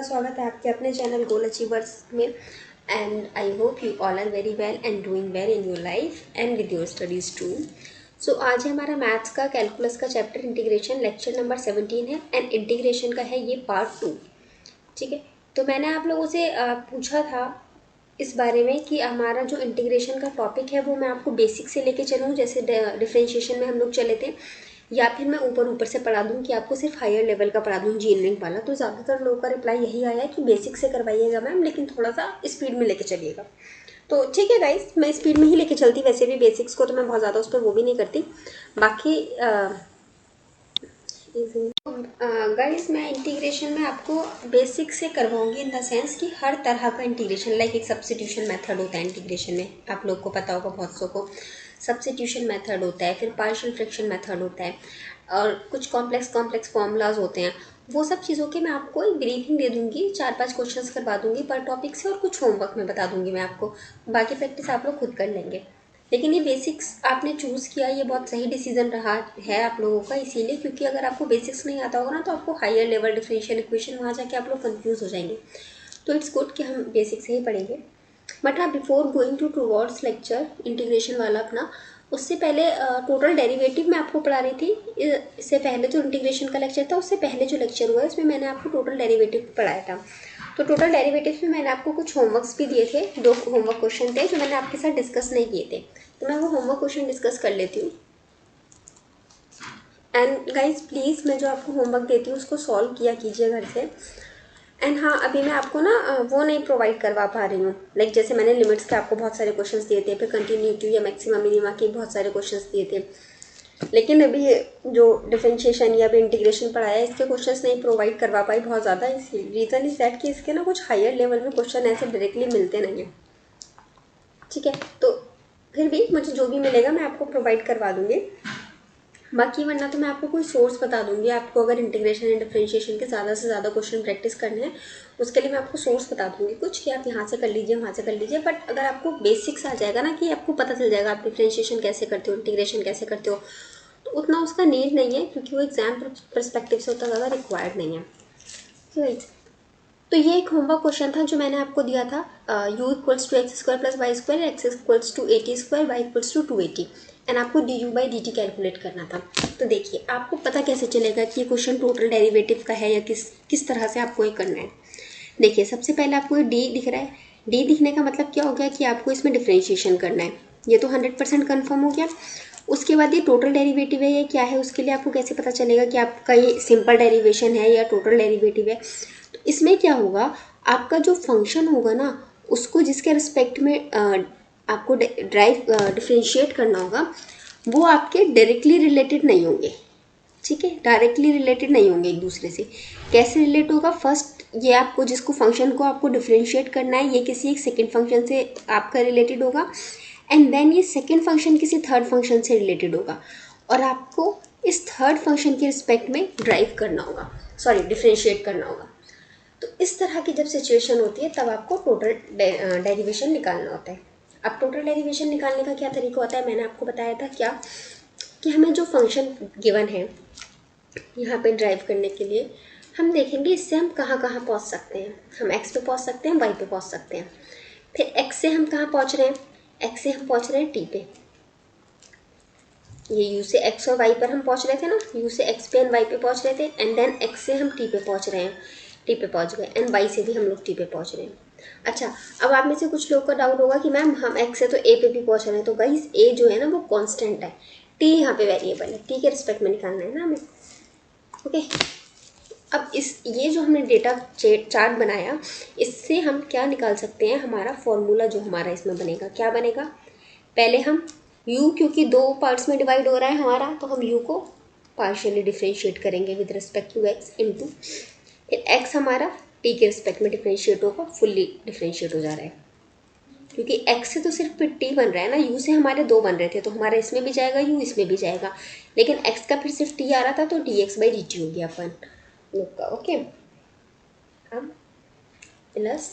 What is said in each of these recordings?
स्वागत है आपके अपने चैनल गोल अचीवर्स में। And I hope you all are very well and doing well in your life and with your studies too. So आज है हमारा मैथ्स का कैलकुलस का चैप्टर इंटीग्रेशन, लेक्चर नंबर 17 है एंड इंटीग्रेशन का है ये पार्ट 2। ठीक है, तो मैंने आप लोगों से पूछा था इस बारे में कि हमारा जो इंटीग्रेशन का टॉपिक है वो मैं आपको बेसिक से लेके चलूँ, जैसे डिफरेंशिएशन में हम लोग चले थे, या फिर मैं ऊपर ऊपर से पढ़ा दूँ कि आपको सिर्फ हायर लेवल का पढ़ा दूँ इंजीनियरिंग वाला। तो ज़्यादातर लोगों का रिप्लाई यही आया है कि बेसिक से करवाइएगा मैम, लेकिन थोड़ा सा स्पीड में लेके चलिएगा। तो ठीक है गाइस, मैं स्पीड में ही लेके चलती, वैसे भी बेसिक्स को तो मैं बहुत ज़्यादा उस पर वो भी नहीं करती। बाकी गाइस मैं इंटीग्रेशन में आपको बेसिक से करवाऊंगी, इन द सेंस कि हर तरह का इंटीग्रेशन, लाइक एक सब्स्टिट्यूशन मेथड होता है इंटीग्रेशन में, आप लोग को पता होगा बहुत सौ को। सब्स्टिट्यूशन मेथड होता है, फिर पार्शियल फ्रैक्शन मेथड होता है, और कुछ कॉम्प्लेक्स फॉर्मूलाज होते हैं। वो सब चीज़ों के मैं आपको एक ब्रीफिंग दे दूंगी, 4-5 क्वेश्चंस करवा दूंगी पर टॉपिक से, और कुछ होमवर्क में बता दूंगी मैं आपको। बाकी प्रैक्टिस आप लोग खुद कर लेंगे। लेकिन ये बेसिक्स आपने चूज़ किया, ये बहुत सही डिसीजन रहा है आप लोगों का, इसीलिए क्योंकि अगर आपको बेसिक्स नहीं आता होगा ना तो आपको हायर लेवल डिफरेंशियल इक्वेशन वहाँ जाके आप लोग कंफ्यूज हो जाएंगे। तो इट्स गुड कि हम बेसिक से ही पढ़ेंगे। बट हाँ, before going to towards lecture integration वाला अपना, उससे पहले टोटल डेरिवेटिव मैं आपको पढ़ा रही थी। इससे पहले जो इंटीग्रेशन का लेक्चर था, उससे पहले जो लेक्चर हुआ है उसमें मैंने आपको टोटल डेरिवेटिव पढ़ाया था। तो टोटल डेरिवेटिव में मैंने आपको कुछ होमवर्क्स भी दिए थे, 2 होमवर्क क्वेश्चन थे जो मैंने आपके साथ डिस्कस नहीं किए थे। तो मैं वो होमवर्क क्वेश्चन डिस्कस कर लेती हूँ। एंड गाइज प्लीज़, मैं जो आपको होमवर्क देती हूँ उसको सॉल्व किया कीजिए घर से। एंड हाँ, अभी मैं आपको ना वो नहीं प्रोवाइड करवा पा रही हूँ, लाइक जैसे मैंने लिमिट्स के आपको बहुत सारे क्वेश्चंस दिए थे, फिर कंटिन्यूटी या मैक्सिमम मिनिमा के बहुत सारे क्वेश्चंस दिए थे। लेकिन अभी जो डिफरेंशिएशन या अभी इंटीग्रेशन पढ़ाया है, इसके क्वेश्चंस नहीं प्रोवाइड करवा पाई बहुत ज़्यादा। इस रीज़न इज दैट कि इसके ना कुछ हायर लेवल में क्वेश्चन ऐसे डायरेक्टली मिलते नहीं हैं। ठीक है, तो फिर भी मुझे जो भी मिलेगा मैं आपको प्रोवाइड करवा दूँगी। बाकी वरना तो मैं आपको कोई सोर्स बता दूंगी, आपको अगर इंटीग्रेशन एंड डिफरेंशिएशन के ज़्यादा से ज़्यादा क्वेश्चन प्रैक्टिस करने हैं उसके लिए मैं आपको सोर्स बता दूंगी कुछ, कि आप यहाँ से कर लीजिए वहाँ से कर लीजिए। बट अगर आपको बेसिक्स आ जाएगा ना, कि आपको पता चल जाएगा आप डिफरेंशिएशन कैसे करते हो, इंटीग्रेशन कैसे करते हो, तो उतना उसका नीड नहीं है, क्योंकि वो एग्जाम परस्पेक्टिव से उतना ज़्यादा रिक्वायर्ड नहीं है। तो ये एक होमवर्क क्वेश्चन था जो मैंने आपको दिया था, u equals to x square plus y square, x equals to 80 square, y equals to 280, and आपको d u by d t calculate करना था। तो देखिए आपको पता कैसे चलेगा कि ये क्वेश्चन टोटल डेरिवेटिव का है या किस तरह से आपको ये करना है। देखिए सबसे पहले आपको ये डी दिख रहा है, डी दिखने का मतलब क्या हो गया कि आपको इसमें डिफरेंशिएशन करना है, ये तो 100% कन्फर्म हो गया। उसके बाद ये टोटल डेरिवेटिव है, ये क्या है, उसके लिए आपको कैसे पता चलेगा कि आपका ये सिंपल डेरिवेशन है या टोटल डेरिवेटिव है। तो इसमें क्या होगा, आपका जो फंक्शन होगा ना, उसको जिसके रिस्पेक्ट में आपको डिफरेंशिएट करना होगा, वो आपके डायरेक्टली रिलेटेड नहीं होंगे। ठीक है, डायरेक्टली रिलेटेड नहीं होंगे एक दूसरे से। कैसे रिलेट होगा, फर्स्ट ये आपको जिसको फंक्शन को आपको डिफरेंशिएट करना है, ये किसी एक सेकेंड फंक्शन से आपका रिलेटेड होगा, एंड देन ये सेकेंड फंक्शन किसी थर्ड फंक्शन से रिलेटेड होगा, और आपको इस थर्ड फंक्शन के रिस्पेक्ट में ड्राइव करना होगा, सॉरी डिफरेंशिएट करना होगा। तो इस तरह की जब सिचुएशन होती है तब आपको टोटल डेरिवेशन निकालना होता है। अब टोटल डेरिवेशन निकालने का क्या तरीका होता है, मैंने आपको बताया था क्या, कि हमें जो फंक्शन गिवन है यहाँ पे ड्राइव करने के लिए, हम देखेंगे इससे हम कहाँ कहाँ पहुँच सकते हैं। हम x पे पहुँच सकते हैं, y पे पहुँच सकते हैं। फिर x से हम कहाँ पहुँच रहे हैं, x से हम पहुँच रहे हैं t पे। ये u से x और y पर हम पहुँच रहे थे ना, u से x पे एंड y पे पहुँच रहे थे, एंड देन x से हम t पे पहुँच रहे हैं, t पे पहुँच गए, एंड y से भी हम लोग t पे पहुँच रहे हैं। अच्छा, अब आप में से कुछ लोग का डाउट होगा कि मैम हम x से तो a पे भी पहुँच रहे हैं, तो गाइस a जो है ना वो कांस्टेंट है, t यहाँ पे वेरिएबल है, t के रिस्पेक्ट में निकालना है ना हमें। ओके, अब इस ये जो हमने डेटा चार्ट बनाया, इससे हम क्या निकाल सकते हैं, हमारा फॉर्मूला जो हमारा इसमें बनेगा क्या बनेगा। पहले हम u, क्योंकि 2 पार्ट्स में डिवाइड हो रहा है हमारा, तो हम u को पार्शियली डिफरेंशिएट करेंगे with respect to x, into फिर x हमारा t के रिस्पेक्ट में डिफरेंशिएट होगा, फुल्ली डिफरेंशिएट हो जा रहा है, क्योंकि x से तो सिर्फ t बन रहा है ना, u से हमारे 2 बन रहे थे, तो हमारा इसमें भी जाएगा u, इसमें भी जाएगा, लेकिन x का फिर सिर्फ t आ रहा था, तो dx बाई dt हो गया अपन लोग का। ओके, अब प्लस,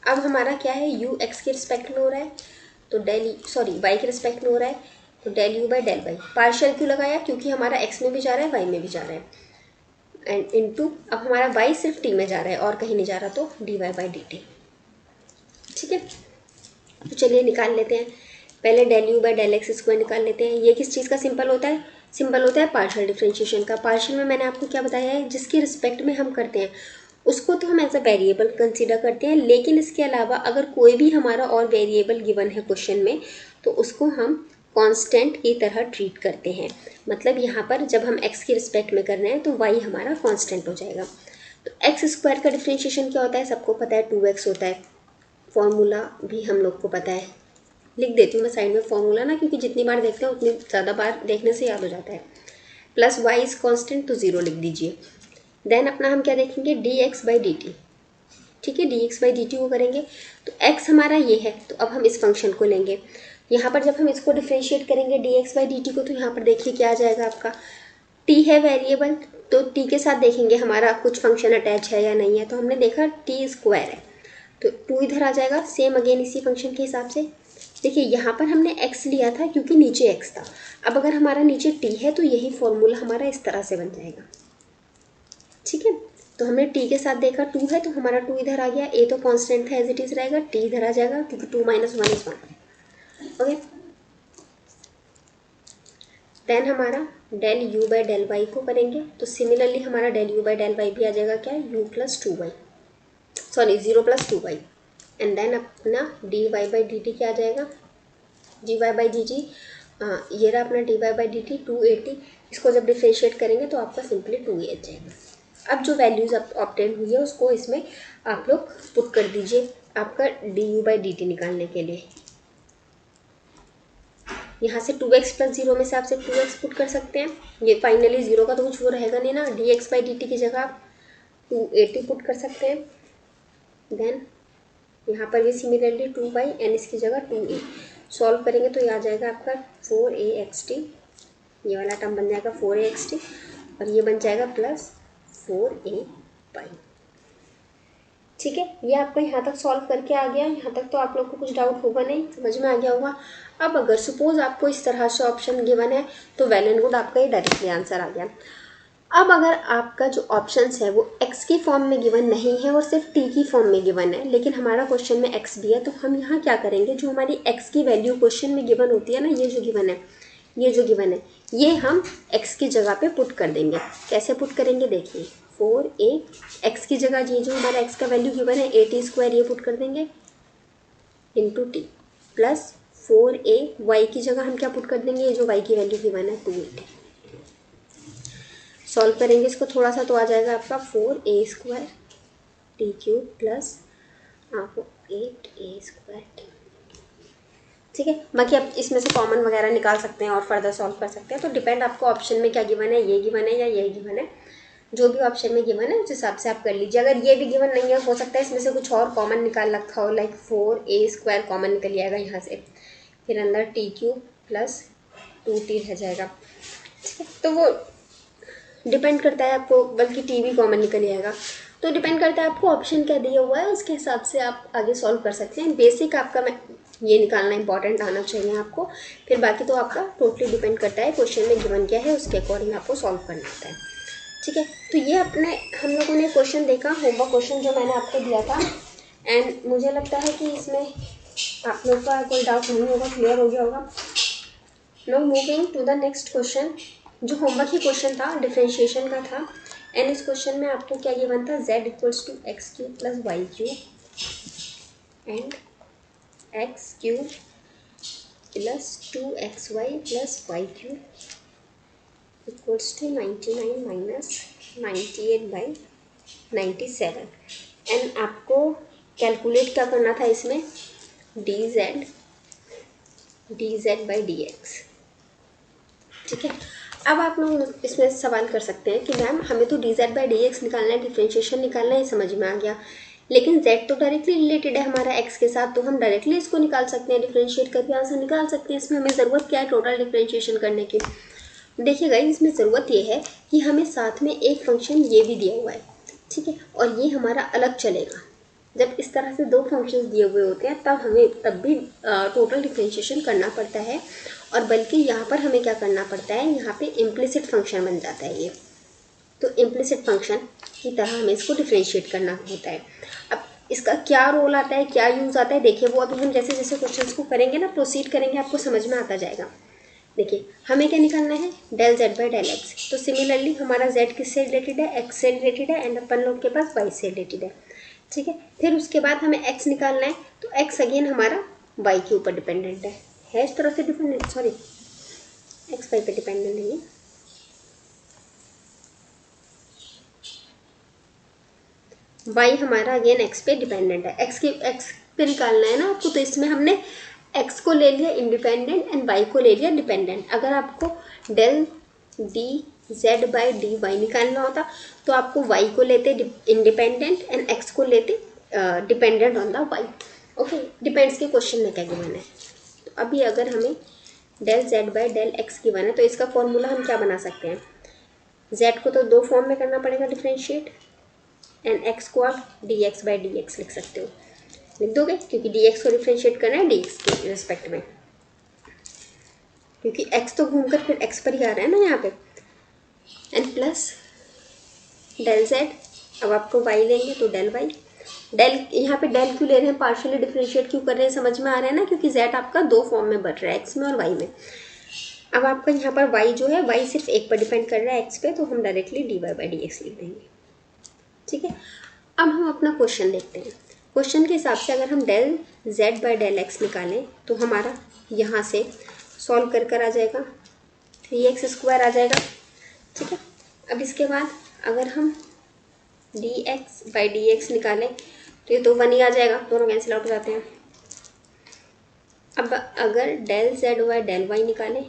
अब हमारा क्या है, u x के रिस्पेक्ट में हो रहा है, तो y के रिस्पेक्ट में हो रहा है, तो del u by del y. Partial क्यों लगाया, क्योंकि हमारा x में भी जा रहा है y में भी जा रहा है। एंड इनटू, अब हमारा y सिर्फ t में जा रहा है और कहीं नहीं जा रहा, तो dy बाई डी टी। ठीक है, तो चलिए निकाल लेते हैं। पहले del u by del x square निकाल लेते हैं। ये किस चीज़ का सिंपल होता है? सिंपल होता है पार्शियल डिफरेंशिएशन का। पार्शियल में मैंने आपको क्या बताया है, जिसकी रिस्पेक्ट में हम करते हैं उसको तो हम एज अ वेरिएबल कंसीडर करते हैं, लेकिन इसके अलावा अगर कोई भी हमारा और वेरिएबल गिवन है क्वेश्चन में तो उसको हम कांस्टेंट की तरह ट्रीट करते हैं। मतलब यहाँ पर जब हम x की रिस्पेक्ट में कर रहे हैं तो y हमारा कांस्टेंट हो जाएगा। तो एक्स स्क्वायर का डिफरेंशिएशन क्या होता है, सबको पता है 2x होता है। फॉर्मूला भी हम लोग को पता है, लिख देती हूँ मैं साइड में फॉर्मूला ना, क्योंकि जितनी बार देखते हैं उतनी ज़्यादा बार देखने से याद हो जाता है। प्लस y इज कांस्टेंट, तो 0 लिख दीजिए। देन अपना हम क्या देखेंगे, D x by d T. ठीक है, D x by d T को करेंगे तो x हमारा ये है, तो अब हम इस फंक्शन को लेंगे। यहाँ पर जब हम इसको डिफ्रेंशिएट करेंगे D x by d T को, तो यहाँ पर देखिए क्या आ जाएगा आपका, t है वेरिएबल, तो t के साथ देखेंगे हमारा कुछ फंक्शन अटैच है या नहीं है। तो हमने देखा t स्क्वायर है, तो 2 इधर आ जाएगा। सेम अगेन इसी फंक्शन के हिसाब से देखिए, यहाँ पर हमने x लिया था क्योंकि नीचे x था। अब अगर हमारा नीचे t है तो यही फॉर्मूला हमारा इस तरह से बन जाएगा। ठीक है, तो हमने t के साथ देखा 2 है, तो हमारा 2 इधर आ गया। a तो कांस्टेंट था, एज इट इज रहेगा, t इधर आ जाएगा क्योंकि 2 माइनस 1 इज 1। ओके, देन हमारा del u by del y को करेंगे तो सिमिलरली हमारा del u by del y भी आ जाएगा क्या, u plus 2y, sorry 0 plus 2y। And then अपना d y by d t क्या आ जाएगा, d y by d t, ये रहा अपना d y by d T 280। इसको जब डिफरेंशिएट करेंगे तो आपका सिंपली 2a आ जाएगा। अब जो वैल्यूज़ ऑब्टेन हुई है उसको इसमें आप लोग पुट कर दीजिए आपका D u by d T निकालने के लिए। यहाँ से 2x प्लस 0 में से आप सिर्फ 2x पुट कर सकते हैं। ये फाइनली 0 का तो कुछ वो रहेगा नहीं ना, D x by d T की जगह आप 280 पुट कर सकते हैं। देन यहाँ पर भी सिमिलरली 2y एन इसकी जगह 2a। सॉल्व करेंगे तो ये आ जाएगा आपका 4axt, ये वाला टर्म बन जाएगा 4axt और ये बन जाएगा प्लस 4ay। ठीक है, ये आपका यहाँ तक सॉल्व करके आ गया। यहाँ तक तो आप लोग को कुछ डाउट होगा नहीं, समझ में आ गया होगा। अब अगर सपोज आपको इस तरह से ऑप्शन गिवन है तो वेल एंड गुड, आपका ये डायरेक्टली आंसर आ गया। अब अगर आपका जो ऑप्शंस है वो x की फॉर्म में गिवन नहीं है और सिर्फ t की फॉर्म में गिवन है, लेकिन हमारा क्वेश्चन में x भी है, तो हम यहाँ क्या करेंगे, जो हमारी x की वैल्यू क्वेश्चन में गिवन होती है ना, ये जो गिवन है, ये जो गिवन है, ये हम x की जगह पे पुट कर देंगे। कैसे पुट करेंगे देखिए, 4a x की जगह ये जो हमारा x का वैल्यू गिवन है 8 स्क्वायर, ये पुट कर देंगे into T plus 4a y की जगह हम क्या पुट कर देंगे, ये जो y की वैल्यू गिवन है 280। सॉल्व करेंगे इसको थोड़ा सा तो आ जाएगा आपका 4a square T cube plus आपको 8a स्क्वायर टी। ठीक है, बाकी आप इसमें से कॉमन वगैरह निकाल सकते हैं और फर्दर सॉल्व कर सकते हैं। तो डिपेंड आपको ऑप्शन में क्या गिवन है, ये गिवन है या ये गिवन है, जो भी ऑप्शन में गिवन है उस हिसाब से आप कर लीजिए। अगर ये भी गिवन नहीं है, हो सकता है इसमें से कुछ और कॉमन निकाल रखा हो, लाइक 4a स्क्वायर कॉमन निकल जाएगा यहाँ से, फिर अंदर टी क्यूब प्लस 2t रह जाएगा। ठीक है, तो वो डिपेंड करता है आपको, बल्कि टी भी कॉमन निकल जाएगा। तो डिपेंड करता है आपको ऑप्शन क्या दिया हुआ है, उसके हिसाब से आप आगे सॉल्व कर सकते हैं। बेसिक आपका मैं ये निकालना इंपॉर्टेंट आना चाहिए आपको, फिर बाकी तो आपका टोटली डिपेंड करता है क्वेश्चन में गिवन क्या है, उसके अकॉर्डिंग आपको सॉल्व करना होता है। ठीक है, तो ये अपने हम लोगों ने क्वेश्चन देखा, होमवर्क क्वेश्चन जो मैंने आपको दिया था, एंड मुझे लगता है कि इसमें आप लोग का कोई डाउट नहीं होगा, क्लियर हो गया होगा। Now moving to the next question, जो होमवर्क ही क्वेश्चन था, डिफरेंशिएशन का था। एंड इस क्वेश्चन में आपको क्या गिवन था, z equals to x cube plus y cube and x cube plus 2xy plus y cube equals to 99 minus 98/97। And आपको कैलकुलेट क्या करना था इसमें, dz बाई dx। ठीक है, अब आप लोग इसमें सवाल कर सकते हैं कि मैम हमें तो dz बाई dx निकालना है, डिफरेंशिएशन निकालना है, समझ में आ गया, लेकिन z तो डायरेक्टली रिलेटेड है हमारा x के साथ, तो हम डायरेक्टली इसको निकाल सकते हैं, डिफरेंशिएट करके आंसर निकाल सकते हैं। इसमें हमें ज़रूरत क्या है टोटल डिफरेंशिएशन करने की। देखिएगा, इसमें ज़रूरत ये है कि हमें साथ में एक फंक्शन ये भी दिया हुआ है, ठीक है, और ये हमारा अलग चलेगा। जब इस तरह से दो फंक्शंस दिए हुए होते हैं तब भी टोटल डिफरेंशिएशन करना पड़ता है, और बल्कि यहाँ पर हमें क्या करना पड़ता है, यहाँ पे इम्प्लिसिट फंक्शन बन जाता है ये। तो इम्प्लिसिट फंक्शन की तरह हमें इसको डिफ्रेंशिएट करना होता है। अब इसका क्या रोल आता है, क्या यूज़ आता है, देखिए वो अभी हम जैसे जैसे क्वेश्चंस को करेंगे ना, प्रोसीड करेंगे, आपको समझ में आता जाएगा। देखिए हमें क्या निकालना है, del z by del x. तो सिमिलरली हमारा जेड किससे रिलेटेड है, एक्स से रिलेटेड है, एंड अपन लोग के पास वाई से रिलेटेड है, ठीक है। फिर उसके बाद हमें एक्स निकालना है, तो एक्स अगेन हमारा वाई के ऊपर डिपेंडेंट है इस तरह से डिपेंडेंट, सॉरी एक्स वाई पे डिपेंडेंट नहीं है, वाई हमारा अगेन एक्स पे डिपेंडेंट है। एक्स पे निकालना है ना आपको, तो इसमें हमने एक्स को ले लिया इंडिपेंडेंट एंड वाई को ले लिया डिपेंडेंट। अगर आपको del d z by d y निकालना होता तो आपको वाई को लेते इंडिपेंडेंट एंड एक्स को लेते dependent on the y. Okay, depends के क्वेश्चन में क्या गिवन है। तो अभी अगर हमें del z by del x given है तो इसका फॉर्मूला हम क्या बना सकते हैं, जेड को तो दो फॉर्म में करना पड़ेगा डिफ्रेंशिएट, एंड एक्स को आप D x by d x लिख सकते हो, लिख दोगे, क्योंकि डी एक्स को डिफ्रेंशिएट करना है डी एक्स के रिस्पेक्ट में, क्योंकि एक्स तो घूमकर फिर एक्स पर ही आ रहा है ना यहाँ पे, एंड प्लस डेल जेड। अब आपको वाई लेंगे तो डेल वाई, डेल यहाँ पे डेल क्यों ले रहे हैं, पार्शियली डिफ्रेंशिएट क्यों कर रहे हैं, समझ में आ रहा है ना, क्योंकि जेड आपका दो फॉर्म में बढ़ रहा है, एक्स में और वाई में। अब आपका यहाँ पर वाई जो है, वाई सिर्फ एक पर डिपेंड कर रहा है एक्स पे, तो हम directly d y by d x लिख देंगे, ठीक है। अब हम अपना क्वेश्चन देखते हैं। क्वेश्चन के हिसाब से अगर हम del z by del x निकालें तो हमारा यहाँ से सॉल्व कर कर आ जाएगा 3x² आ जाएगा, ठीक है। अब इसके बाद अगर हम D x by d x निकालें तो ये तो 1 ही आ जाएगा, दोनों कैंसिल आउट हो जाते हैं। अब अगर del z by del y निकालें,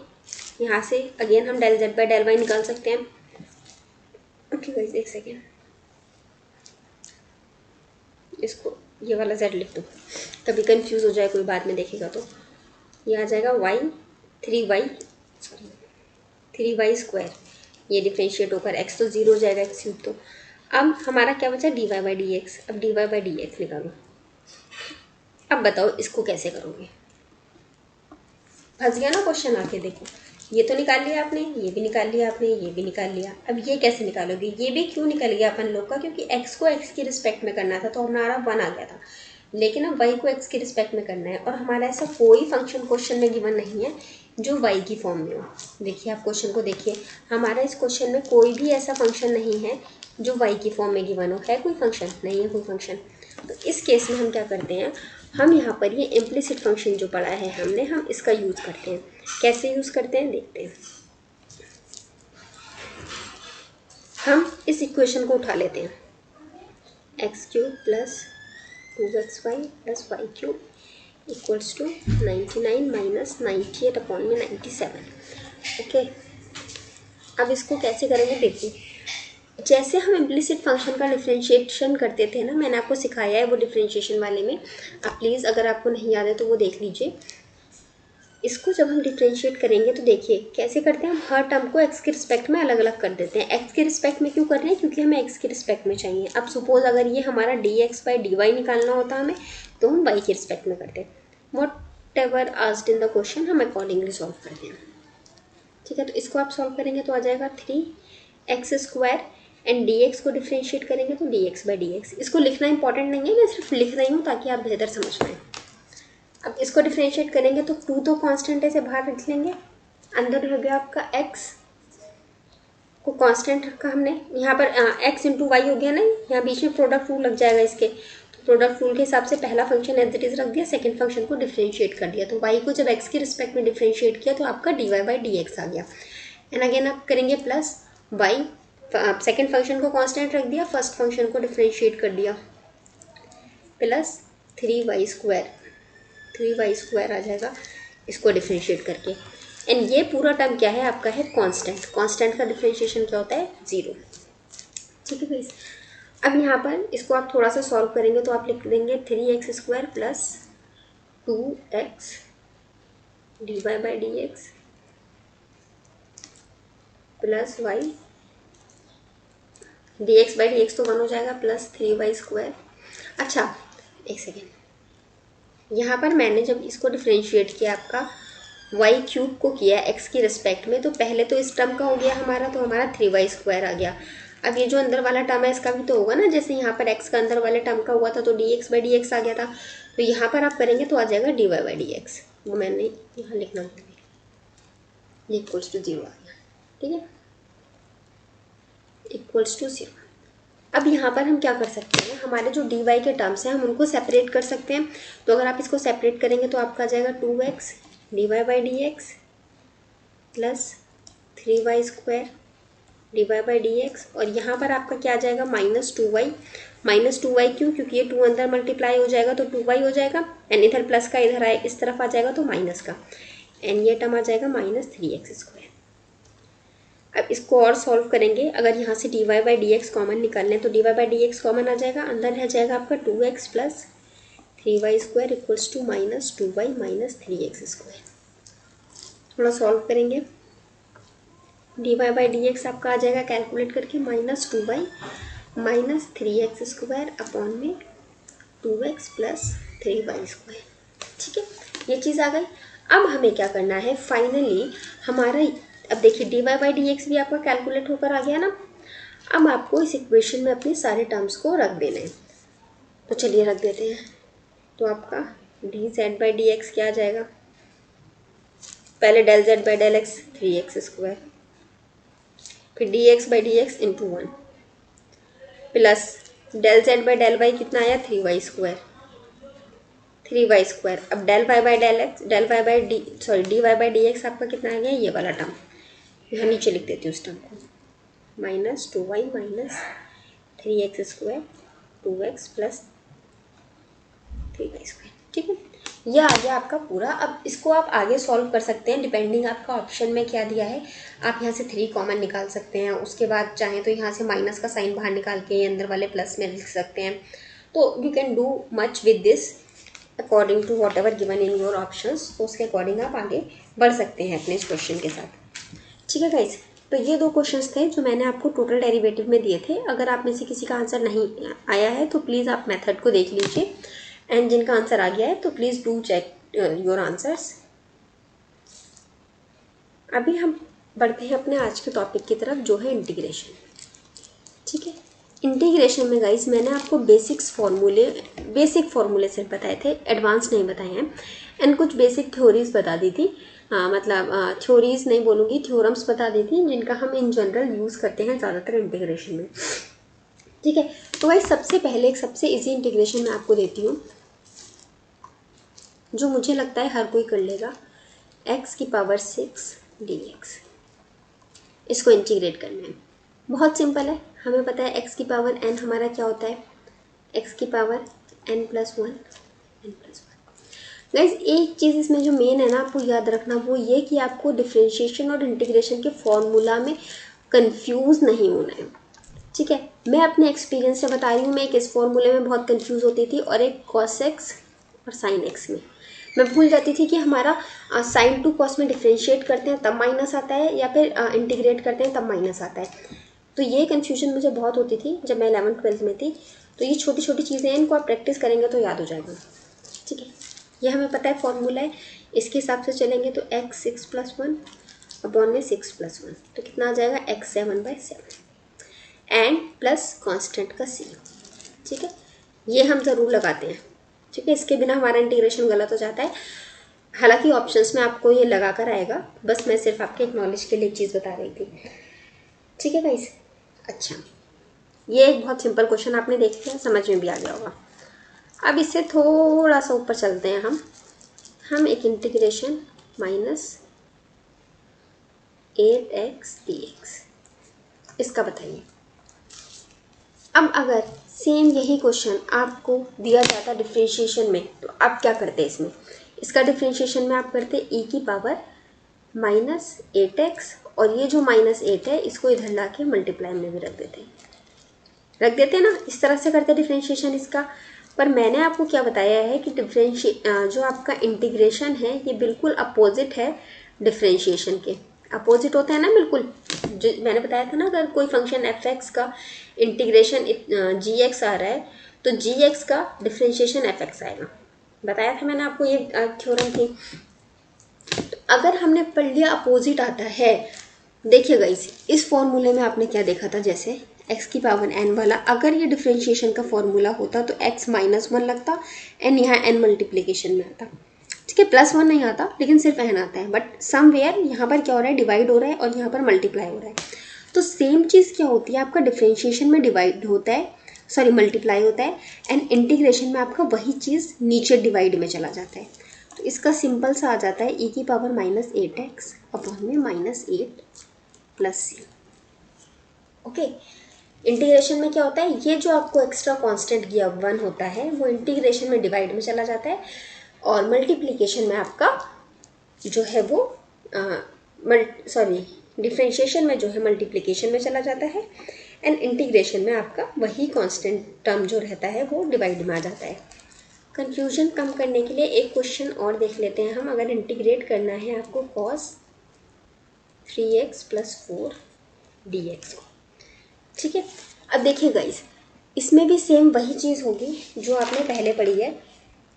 यहाँ से अगेन हम del z by del y निकाल सकते हैं। ओके गाइस, एक सेकेंड, इसको ये वाला जेड लिख दो, कभी कंफ्यूज हो जाए कोई बाद में देखेगा तो। ये आ जाएगा वाई 3y², ये डिफ्रेंशिएट होकर एक्स तो 0 हो जाएगा, एक्स क्यूब। तो अब हमारा क्या बचा, d y by d x. अब d y by d x निकालो। अब बताओ इसको कैसे करोगे, फंस गया ना क्वेश्चन आके। देखो ये तो निकाल लिया आपने, ये भी निकाल लिया आपने, ये भी निकाल लिया। अब ये कैसे निकालोगे, ये भी क्यों निकल गया अपन लोग का, क्योंकि एक्स को एक्स की रिस्पेक्ट में करना था तो हमारा 1 आ गया था, लेकिन अब वाई को एक्स की रिस्पेक्ट में करना है, और हमारा ऐसा कोई फंक्शन क्वेश्चन में गिवन नहीं है जो वाई की फॉर्म में हो। देखिए आप क्वेश्चन को देखिए, हमारा इस क्वेश्चन में कोई भी ऐसा फंक्शन नहीं है जो वाई की फॉर्म में गिवन हो। है कोई फंक्शन, नहीं है कोई फंक्शन। तो इस केस में हम क्या करते हैं, हम यहाँ पर ये इम्प्लिसिट फंक्शन जो पढ़ा है हमने, हम इसका यूज़ करते हैं। कैसे यूज़ करते हैं देखते हैं। हम इस इक्वेशन को उठा लेते हैं, x³ plus 2xy plus y³ equals to 99 minus 98/97। Okay, अब इसको कैसे करेंगे देखिए। जैसे हम इम्प्लिसिट फंक्शन का डिफ्रेंशिएशन करते थे ना, मैंने आपको सिखाया है वो डिफ्रेंशिएशन वाले में, आप प्लीज़ अगर आपको नहीं याद है तो वो देख लीजिए। इसको जब हम डिफ्रेंशिएट करेंगे तो देखिए कैसे करते हैं, हम हर टर्म को एक्स के रिस्पेक्ट में अलग अलग कर देते हैं। एक्स के रिस्पेक्ट में क्यों कर रहे हैं, क्योंकि हमें एक्स के रिस्पेक्ट में चाहिए। अब सपोज अगर ये हमारा d x by d y निकालना होता हमें, तो हम वाई के रिस्पेक्ट में करते हैं। What ever asked in the question हम अकॉर्डिंगली सॉल्व करते हैं, ठीक है। तो इसको आप सॉल्व करेंगे तो आ जाएगा 3x² एंड dx को डिफ्रेंशिएट करेंगे तो dx बाई dx। इसको लिखना इंपॉर्टेंट नहीं है, मैं सिर्फ लिख रही हूँ ताकि आप बेहतर समझ पाएँ। अब इसको डिफ्रेंशिएट करेंगे तो 2 तो कांस्टेंट है, से बाहर रख लेंगे। अंदर हो गया आपका x को कांस्टेंट रखा हमने, यहाँ पर x इंटू वाई हो गया ना, यहाँ बीच में प्रोडक्ट रूल लग जाएगा इसके, तो प्रोडक्ट रूल के हिसाब से पहला फंक्शन एज इट इज रख दिया, सेकंड फंक्शन को डिफ्रेंशिएट कर दिया। तो y को जब x के रिस्पेक्ट में डिफ्रेंशिएट किया तो आपका dy बाई dx आ गया। एंड अगेन आप करेंगे प्लस y, सेकेंड फंक्शन को कांस्टेंट रख दिया, फर्स्ट फंक्शन को डिफ्रेंशिएट कर दिया, प्लस 3y² आ जाएगा इसको डिफ्रेंशिएट करके। एंड ये पूरा टर्म क्या है आपका, है कांस्टेंट। कांस्टेंट का डिफ्रेंशिएशन क्या होता है, 0, ठीक है गाइस। अब यहाँ पर इसको आप थोड़ा सा सॉल्व करेंगे तो आप लिख देंगे 3x² plus 2x dy by dx plus y dx by dx तो 1 हो जाएगा, प्लस 3y²। अच्छा एक सेकेंड, यहाँ पर मैंने जब इसको डिफ्रेंशिएट किया आपका y³ को किया x की रिस्पेक्ट में, तो पहले तो इस टर्म का हो गया हमारा, तो हमारा 3y² आ गया। अब ये जो अंदर वाला टर्म है इसका भी तो होगा ना, जैसे यहाँ पर x का अंदर वाले टर्म का हुआ था तो dx/dx आ गया था, तो यहाँ पर आप करेंगे तो आ जाएगा dy/dx। वो मैंने यहाँ लिखना भूल गई, ये इक्वल्स टू 0 आ गया, ठीक है, इक्वल्स टू 0। अब यहाँ पर हम क्या कर सकते हैं, हमारे जो dy के टर्म्स हैं हम उनको सेपरेट कर सकते हैं। तो अगर आप इसको सेपरेट करेंगे तो आपका आ जाएगा 2x dy/dx plus 3y² dy/dx, और यहाँ पर आपका क्या आ जाएगा -2y। -2y क्यों, क्योंकि ये 2 अंदर मल्टीप्लाई हो जाएगा तो 2y हो जाएगा, एंड इधर प्लस का इधर आए इस तरफ आ जाएगा तो माइनस का, एंड ये टर्म आ जाएगा -3x²। अब इसको और सॉल्व करेंगे, अगर यहाँ से dy/dx कॉमन निकाल लें तो dy/dx कॉमन आ जाएगा, अंदर रह जाएगा आपका 2x plus 3y² equals to -2y -3x²। थोड़ा सॉल्व करेंगे, dy/dx आपका आ जाएगा कैलकुलेट करके -2y -3x² अपॉन में 2x प्लस 3y²। ठीक है, ये चीज़ आ गई। अब हमें क्या करना है, फाइनली हमारा, अब देखिए dy/dx भी आपका कैलकुलेट होकर आ गया ना। अब आपको इस इक्वेशन में अपने सारे टर्म्स को रख देने हैं, तो चलिए रख देते हैं। तो आपका dz/dx क्या आ जाएगा, पहले del z/del x 3x², फिर dx/dx into 1 plus del z/del y कितना आया 3y², 3y²। अब del y/del x dy/dx आपका कितना आ गया, ये वाला टर्म यहाँ नीचे लिख देती हूँ उस टर्म को, -2y -3x² 2x plus 3y²। ठीक है, यह आ गया आपका पूरा। अब इसको आप आगे सॉल्व कर सकते हैं डिपेंडिंग आपका ऑप्शन में क्या दिया है। आप यहाँ से 3 कॉमन निकाल सकते हैं, उसके बाद चाहें तो यहाँ से माइनस का साइन बाहर निकाल के अंदर वाले प्लस में लिख सकते हैं। तो you can do much with this according to whatever given in your options. तो उसके अकॉर्डिंग आप आगे बढ़ सकते हैं अपने इस क्वेश्चन के साथ। ठीक है गाइस, तो ये 2 क्वेश्चंस थे जो मैंने आपको टोटल डेरिवेटिव में दिए थे। अगर आप में से किसी का आंसर नहीं आया है तो प्लीज़ आप मेथड को देख लीजिए, एंड जिनका आंसर आ गया है तो please do check your answers. अभी हम बढ़ते हैं अपने आज के टॉपिक की तरफ, जो है इंटीग्रेशन। ठीक है, इंटीग्रेशन में गाइस मैंने आपको बेसिक फार्मूले सिर्फ बताए थे, एडवांस नहीं बताए हैं, एंड कुछ बेसिक थ्योरीज बता दी थी, मतलब थ्योरीज नहीं बोलूँगी, थ्योरम्स बता दी थी जिनका हम इन जनरल यूज़ करते हैं ज़्यादातर इंटीग्रेशन में। ठीक है, तो गाइस सबसे पहले एक सबसे इजी इंटीग्रेशन मैं आपको देती हूँ, जो मुझे लगता है हर कोई कर लेगा, x⁻⁶ dx। इसको इंटीग्रेट करना है, बहुत सिंपल है। हमें पता है x⁻n हमारा क्या होता है, x⁻n+1 गाइस एक चीज़ इसमें जो मेन है ना आपको याद रखना, वो ये कि आपको डिफरेंशिएशन और इंटीग्रेशन के फॉर्मूला में कंफ्यूज नहीं होना है। ठीक है, मैं अपने एक्सपीरियंस से बता रही हूँ, मैं एक इस फॉर्मूले में बहुत कंफ्यूज होती थी और एक cos x और sin x में मैं भूल जाती थी कि हमारा sin टू cos में डिफ्रेंशिएट करते हैं तब माइनस आता है, या फिर इंटीग्रेट करते हैं तब माइनस आता है। तो ये कन्फ्यूजन मुझे बहुत होती थी जब मैं 11th-12th में थी। तो ये छोटी छोटी चीज़ें हैं, इनको आप प्रैक्टिस करेंगे तो याद हो जाएगा। ठीक है, ये हमें पता है फॉर्मूला है, इसके हिसाब से चलेंगे तो x 6+1 अपॉन में 6+1, तो कितना आ जाएगा x 7/7 एंड प्लस कांस्टेंट का c। ठीक है, ये हम ज़रूर लगाते हैं। ठीक है, इसके बिना हमारा इंटीग्रेशन गलत हो जाता है। हालांकि ऑप्शंस में आपको ये लगा कर आएगा, बस मैं सिर्फ आपके एक नॉलेज के लिए एक चीज़ बता रही थी। ठीक है गाइस, अच्छा ये एक बहुत सिंपल क्वेश्चन आपने देख लिया, समझ में भी आ गया होगा। अब इससे थोड़ा सा ऊपर चलते हैं हम एक इंटीग्रेशन -8x dx, इसका बताइए। अब अगर सेम यही क्वेश्चन आपको दिया जाता डिफ्रेंशिएशन में तो आप क्या करते इसमें, इसका डिफ्रेंशिएशन में आप करते e⁻−8x, और ये जो -8 है इसको इधर ला के मल्टीप्लाई में भी रख देते ना, इस तरह से करते डिफ्रेंशिएशन इसका। पर मैंने आपको क्या बताया है कि जो आपका इंटीग्रेशन है ये बिल्कुल अपोजिट है डिफ्रेंशिएशन के, अपोजिट होता है ना बिल्कुल। जो मैंने बताया था ना, अगर कोई फंक्शन f(x) का इंटीग्रेशन gx आ रहा है तो gx का डिफ्रेंशिएशन f(x) आएगा, बताया था मैंने आपको, ये थ्योरम थी। तो अगर हमने पढ़ लिया अपोजिट आता है, देखिएगा इस फॉर्मूले में आपने क्या देखा था, जैसे एक्स की पावर एन वाला, अगर ये डिफ्रेंशिएशन का फॉर्मूला होता तो एक्स -1 लगता एंड यहाँ एन मल्टीप्लीकेशन में आता। ठीक है, +1 नहीं आता लेकिन सिर्फ एन आता है, बट समवेयर यहाँ पर क्या हो रहा है, डिवाइड हो रहा है और यहाँ पर मल्टीप्लाई हो रहा है। तो सेम चीज़ क्या होती है, आपका डिफ्रेंशिएशन में डिवाइड होता है, सॉरी मल्टीप्लाई होता है, एंड इंटीग्रेशन में आपका वही चीज़ नीचे डिवाइड में चला जाता है। तो इसका सिंपल सा आ जाता है e की पावर -8x अपॉन में -8 + c। ओके, इंटीग्रेशन में क्या होता है, ये जो आपको एक्स्ट्रा कांस्टेंट गिव 1 होता है वो इंटीग्रेशन में डिवाइड में चला जाता है, और मल्टीप्लिकेशन में आपका जो है वो डिफ्रेंशिएशन में जो है मल्टीप्लिकेशन में चला जाता है, एंड इंटीग्रेशन में आपका वही कांस्टेंट टर्म जो रहता है वो डिवाइड में आ जाता है। कंफ्यूजन कम करने के लिए एक क्वेश्चन और देख लेते हैं हम। अगर इंटीग्रेट करना है आपको cos 3x + 4 dx को, ठीक है। अब देखिए गाइस, इसमें भी सेम वही चीज़ होगी जो आपने पहले पढ़ी है,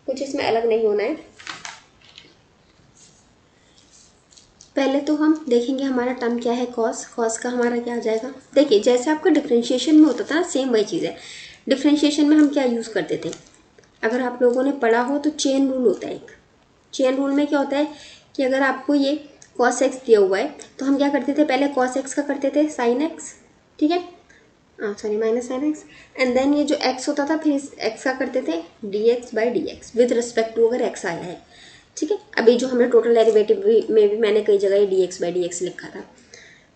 कुछ इसमें अलग नहीं होना है। पहले तो हम देखेंगे हमारा टर्म क्या है, cos का हमारा क्या आ जाएगा। देखिए जैसे आपका डिफ्रेंशिएशन में होता था ना, सेम वही चीज़ है। डिफ्रेंशिएशन में हम क्या यूज़ करते थे, अगर आप लोगों ने पढ़ा हो तो चेन रूल होता है एक। चेन रूल में क्या होता है कि अगर आपको ये cos x दिया हुआ है तो हम क्या करते थे, पहले cos x का करते थे sin x, ठीक है, sorry -sin x, and then ये जो x होता था फिर इस x का करते थे dx/dx विद रिस्पेक्ट टू अगर x आया है, ठीक है। अभी जो हमने टोटल डेरिवेटिव में भी मैंने कई जगह ये dx/dx लिखा था।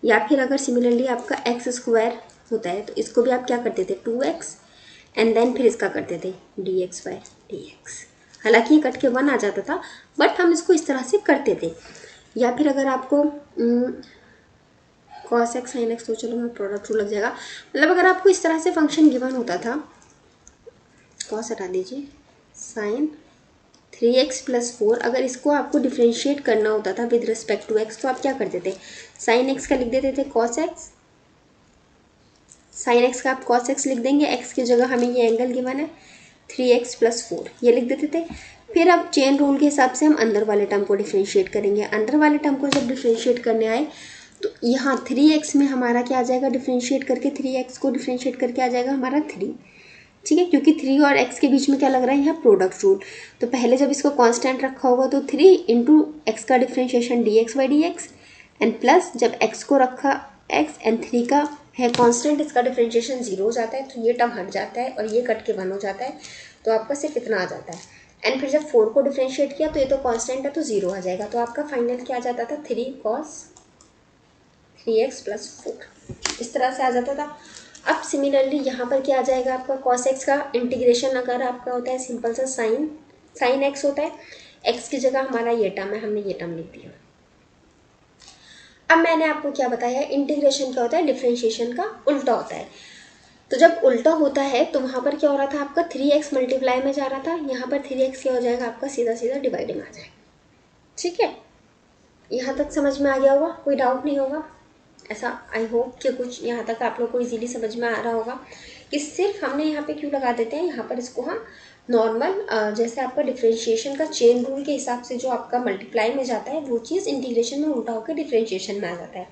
या फिर अगर सिमिलरली आपका x² होता है तो इसको भी आप क्या करते थे 2x, एंड देन फिर इसका करते थे dx/dx। हालांकि ये कट के 1 आ जाता था, बट हम इसको इस तरह से करते थे। या फिर अगर आपको cos x sin x, तो चलो मैं प्रोडक्ट रूल लग जाएगा, मतलब अगर आपको इस तरह से फंक्शन गिवन होता था, cos हटा दीजिए, sin 3x + 4, अगर इसको आपको डिफ्रेंशिएट करना होता था विद रिस्पेक्ट टू x तो आप क्या करते थे, sin x का लिख देते थे cos x, sin x का आप cos x लिख देंगे, x की जगह हमें ये एंगल गिवन है 3x + 4 ये लिख देते थे। फिर अब चेन रूल के हिसाब से हम अंदर वाले टर्म को डिफ्रेंशिएट करेंगे। अंदर वाले टर्म को जब डिफ्रेंशिएट करने आए तो यहाँ 3x में हमारा क्या आ जाएगा, डिफ्रेंशिएट करके 3x को डिफ्रेंशिएट करके आ जाएगा हमारा 3, ठीक है, क्योंकि 3 और x के बीच में क्या लग रहा है यहाँ प्रोडक्ट रूल। तो पहले जब इसको कांस्टेंट रखा होगा तो 3 × x का डिफ्रेंशिएशन dx/dx, एंड प्लस जब x को रखा x एंड 3 का है कांस्टेंट, इसका डिफ्रेंशिएशन 0 हो जाता है, तो ये टर्म हट जाता है और ये कट के 1 हो जाता है, तो आपका सिर्फ इतना आ जाता है। एंड फिर जब 4 को डिफ्रेंशिएट किया तो ये तो कांस्टेंट है तो 0 आ जाएगा, तो आपका फाइनल क्या आ जाता था 3 cos 3x + 4 इस तरह से आ जाता था। अब सिमिलरली यहाँ पर क्या आ जाएगा आपका cos x का इंटीग्रेशन अगर आपका होता है सिंपल सा sin x होता है, x की जगह हमारा ये टर्म है, हमने ये टर्म लिख दिया। अब मैंने आपको क्या बताया, इंटीग्रेशन क्या होता है, डिफ्रेंशिएशन का उल्टा होता है। तो जब उल्टा होता है तो वहाँ पर क्या हो रहा था, आपका 3x मल्टीप्लाई में जा रहा था, यहाँ पर 3x क्या हो जाएगा आपका सीधा सीधा डिवाइड में आ जाएगा, ठीक है। यहाँ तक समझ में आ गया होगा, कोई डाउट नहीं होगा, ऐसा आई होप कि कुछ यहाँ तक आप लोग को इजीली समझ में आ रहा होगा कि सिर्फ हमने यहाँ पे क्यों लगा देते हैं, यहाँ पर इसको हम नॉर्मल जैसे आपका डिफ्रेंशिएशन का चेन रूल के हिसाब से जो आपका मल्टीप्लाई में जाता है वो चीज़ इंटीग्रेशन में उल्टा होकर डिफ्रेंशिएशन में आ जाता है,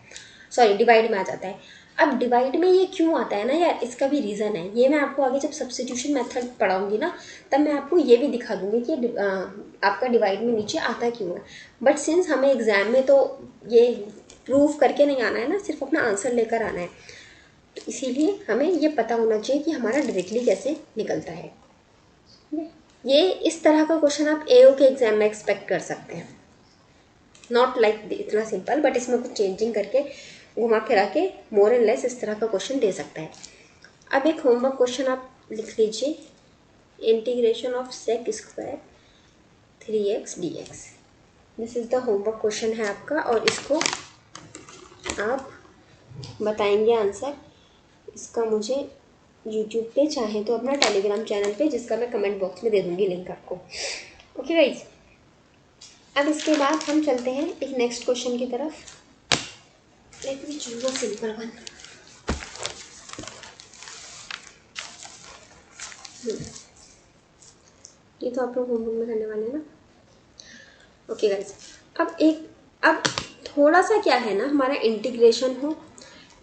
सॉरी डिवाइड में आ जाता है। अब डिवाइड में ये क्यों आता है ना यार, इसका भी रीज़न है, ये मैं आपको आगे जब सब्स्टिट्यूशन मेथड पढ़ाऊंगी ना तब मैं आपको ये भी दिखा दूंगी कि आपका डिवाइड में नीचे आता क्यों है। बट सिंस हमें एग्जाम में तो ये प्रूव करके नहीं आना है ना, सिर्फ अपना आंसर लेकर आना है, तो इसीलिए हमें ये पता होना चाहिए कि हमारा डायरेक्टली कैसे निकलता है। ये इस तरह का क्वेश्चन आप AO के एग्जाम में एक्सपेक्ट कर सकते हैं, नॉट लाइक इतना सिंपल, बट इसमें कुछ चेंजिंग करके घुमा फिरा के मोर एंड लेस इस तरह का क्वेश्चन दे सकता है। अब एक होमवर्क क्वेश्चन आप लिख लीजिए, integration of sec² 3x dx, this is the homework question है आपका, और इसको आप बताएंगे आंसर। इसका मुझे यूट्यूब पे चाहे तो अपना टेलीग्राम चैनल पे, जिसका मैं कमेंट बॉक्स में दे दूँगी लिंक आपको। ओके गाइज, अब इसके बाद हम चलते हैं एक नेक्स्ट क्वेश्चन की तरफ। Let me choose a simple one. ये तो आप लोग होमवर्क में करने वाले हैं ना। ओके गाइज, अब थोड़ा सा क्या है ना, हमारा इंटीग्रेशन हो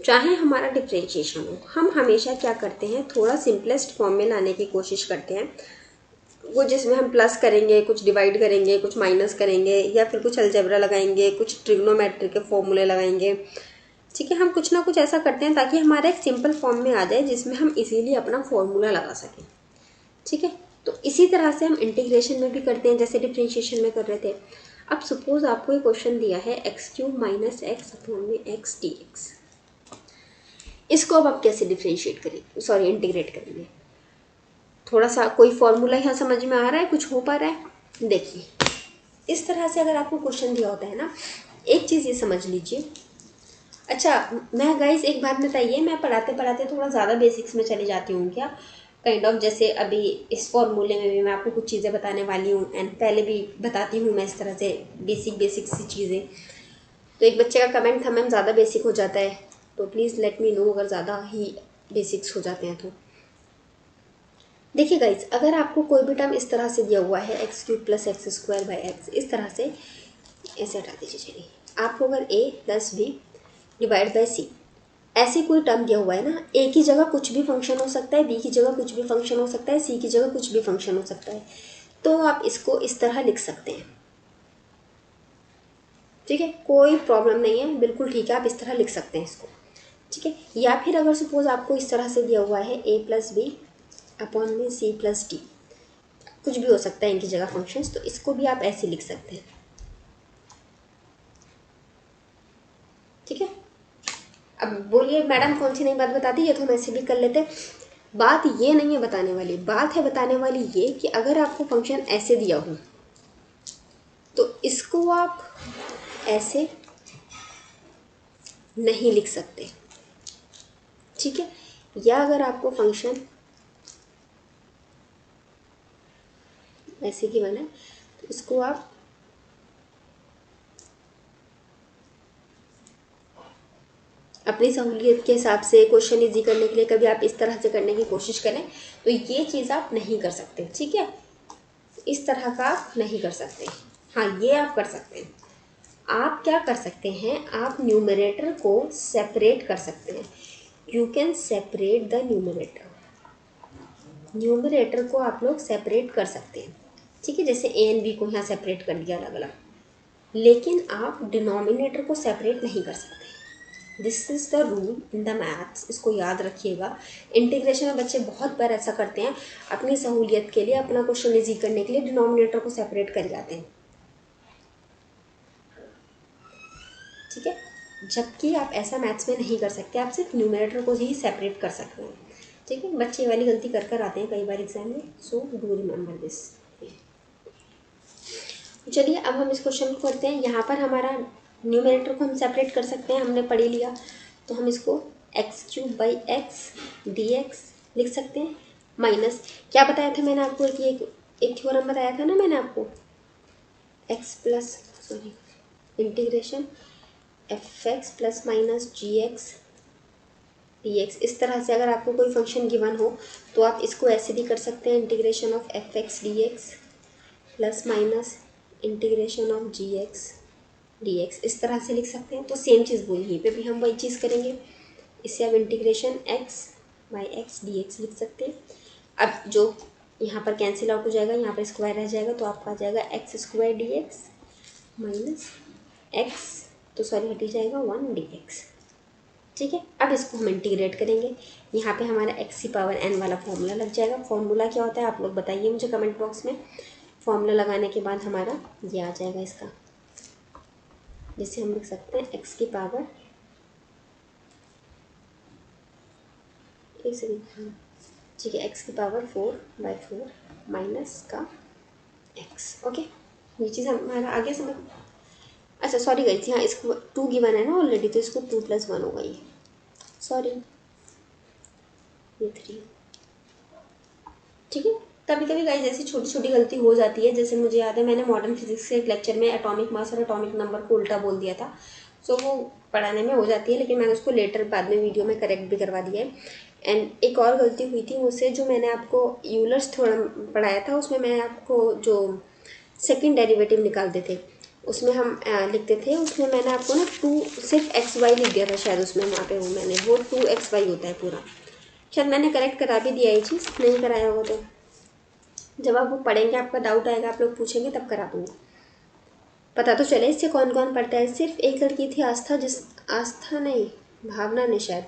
चाहे हमारा डिफ्रेंशिएशन हो, हम हमेशा क्या करते हैं, थोड़ा सिंपलेस्ट फॉर्म में लाने की कोशिश करते हैं, वो जिसमें हम प्लस करेंगे, कुछ डिवाइड करेंगे, कुछ माइनस करेंगे, या फिर कुछ अलजेब्रा लगाएंगे, कुछ ट्रिग्नोमेट्री के फॉर्मूले लगाएंगे। ठीक है, हम कुछ ना कुछ ऐसा करते हैं ताकि हमारा एक सिंपल फॉर्म में आ जाए जिसमें हम इजीली अपना फॉर्मूला लगा सकें। ठीक है, तो इसी तरह से हम इंटीग्रेशन में भी करते हैं, जैसे डिफ्रेंशिएशन में कर रहे थे। अब सपोज आपको एक क्वेश्चन दिया है x³ - x अपॉन में x dx, इसको अब आप कैसे डिफ्रेंशिएट करेंगे, सॉरी इंटीग्रेट करेंगे। थोड़ा सा कोई फॉर्मूला यहाँ समझ में आ रहा है, कुछ हो पा रहा है? देखिए, इस तरह से अगर आपको क्वेश्चन दिया होता है ना, एक चीज़ ये समझ लीजिए। अच्छा, मैं गाइस एक बात बताइए, मैं पढ़ाते पढ़ाते थोड़ा ज़्यादा बेसिक्स में चली जाती हूँ क्या, काइंड ऑफ, जैसे अभी इस फॉर्मूले में भी मैं आपको कुछ चीज़ें बताने वाली हूँ, एंड पहले भी बताती हूँ मैं इस तरह से बेसिक सी चीज़ें। तो एक बच्चे का कमेंट था, मैम ज़्यादा बेसिक हो जाता है, तो प्लीज़ लेट मी नो अगर ज़्यादा ही बेसिक्स हो जाते हैं तो। देखिए गाइज, अगर आपको कोई भी टर्म इस तरह से दिया हुआ है x³ + x²/x, इस तरह से, ऐसे हटा दीजिए, चलिए, आपको अगर a + b / c ऐसी कोई टर्म दिया हुआ है ना, a की जगह कुछ भी फंक्शन हो सकता है, b की जगह कुछ भी फंक्शन हो सकता है, c की जगह कुछ भी फंक्शन हो सकता है, तो आप इसको इस तरह लिख सकते हैं। ठीक है, कोई प्रॉब्लम नहीं है, बिल्कुल ठीक है, आप इस तरह लिख सकते हैं इसको। ठीक है, या फिर अगर सपोज आपको इस तरह से दिया हुआ है a + b अपॉन में c + d, कुछ भी हो सकता है इनकी जगह फंक्शंस, तो इसको भी आप ऐसे लिख सकते हैं। ठीक है, अब बोलिए मैडम कौन सी नई बात बता दी, ये तो हम ऐसे भी कर लेते। बात ये नहीं है बताने वाली, बात है बताने वाली ये कि अगर आपको फंक्शन ऐसे दिया हो तो इसको आप ऐसे नहीं लिख सकते। ठीक है, या अगर आपको फंक्शन ऐसे की बना तो इसको आप अपनी सहूलियत के हिसाब से क्वेश्चन इजी करने के लिए कभी आप इस तरह से करने की कोशिश करें, तो ये चीज़ आप नहीं कर सकते। ठीक है, इस तरह का आप नहीं कर सकते। हाँ, ये आप कर सकते हैं। आप क्या कर सकते हैं, आप न्यूमरेटर को सेपरेट कर सकते हैं। You can separate the numerator, numerator को आप लोग सेपरेट कर सकते हैं। ठीक है, जैसे a एंड b को यहाँ सेपरेट कर दिया अलग अलग, लेकिन आप डिनोमिनेटर को सेपरेट नहीं कर सकते। This is the rule in the maths, इसको याद रखिएगा। इंटीग्रेशन में बच्चे बहुत बार ऐसा करते हैं, अपनी सहूलियत के लिए, अपना क्वेश्चन इजी करने के लिए डिनोमिनेटर को सेपरेट कर जाते हैं। ठीक है, जबकि आप ऐसा मैथ्स में नहीं कर सकते, आप सिर्फ न्यूमरेटर को ही सेपरेट कर सकते हैं। ठीक है, बच्चे वाली गलती कर कर आते हैं कई बार एग्जाम में, सो डू रिमेंबर दिस। चलिए, अब हम इस क्वेश्चन को करते हैं। यहाँ पर हमारा न्यूमरेटर को हम सेपरेट कर सकते हैं, हमने पढ़ लिया, तो हम इसको x³ / x dx लिख सकते हैं। माइनस, क्या बताया था मैंने आपको, एक थ्योरम बताया था ना मैंने आपको, इंटीग्रेशन fx ± gx dx। इस तरह से अगर आपको कोई फंक्शन गिवन हो तो आप इसको ऐसे भी कर सकते हैं, integration of fx dx ± integration of gx dx, इस तरह से लिख सकते हैं। तो सेम चीज़ बोली, यहीं पे भी हम वही चीज़ करेंगे। इससे आप इंटीग्रेशन x / x dx लिख सकते हैं। अब जो यहाँ पर कैंसिल आउट हो जाएगा, यहाँ पर स्क्वायर रह जाएगा, तो आपका आ जाएगा x² dx माइनस x, तो सॉरी हट ही जाएगा 1 dx। ठीक है, अब इसको हम इंटीग्रेट करेंगे। यहाँ पे हमारा x⁴n वाला फॉर्मूला लग जाएगा। फॉर्मूला क्या होता है आप लोग बताइए मुझे कमेंट बॉक्स में। फॉर्मूला लगाने के बाद हमारा ये आ जाएगा इसका, जिसे हम लिख सकते हैं x⁴, एक सेकेंड, ठीक है, x⁴/4 माइनस का x। ओके, ये चीज़ हमारा आगे समझ। अच्छा सॉरी गाइस, यहाँ इसको 2 गिवन है ना ऑलरेडी, तो इसको 2 + 1 होगा ये, सॉरी ये 3। ठीक है, कभी कभी गाइस ऐसी छोटी छोटी गलती हो जाती है। जैसे मुझे याद है मैंने मॉडर्न फिजिक्स के एक लेक्चर में एटॉमिक मास और एटॉमिक नंबर को उल्टा बोल दिया था, सो वो पढ़ाने में हो जाती है, लेकिन मैंने उसको लेटर बाद में वीडियो में करेक्ट भी करवा दिया है। एंड एक और गलती हुई थी मुझसे, जो मैंने आपको यूलर्स थ्योरम पढ़ाया था, उसमें मैं आपको जो सेकंड डेरिवेटिव निकालते थे उसमें हम लिखते थे, उसमें मैंने आपको ना 2 सिर्फ XY लिख दिया था शायद उसमें, वहाँ पे वो मैंने वो 2XY होता है पूरा। शायद मैंने करेक्ट करा भी दिया ये चीज़, नहीं कराया होगा तो जब आप वो पढ़ेंगे आपका डाउट आएगा, आप लोग पूछेंगे तब करा दूँगी। पता तो चले इससे कौन कौन पढ़ता है। सिर्फ एक लड़की थी आस्था, आस्था नहीं, भावना ने शायद,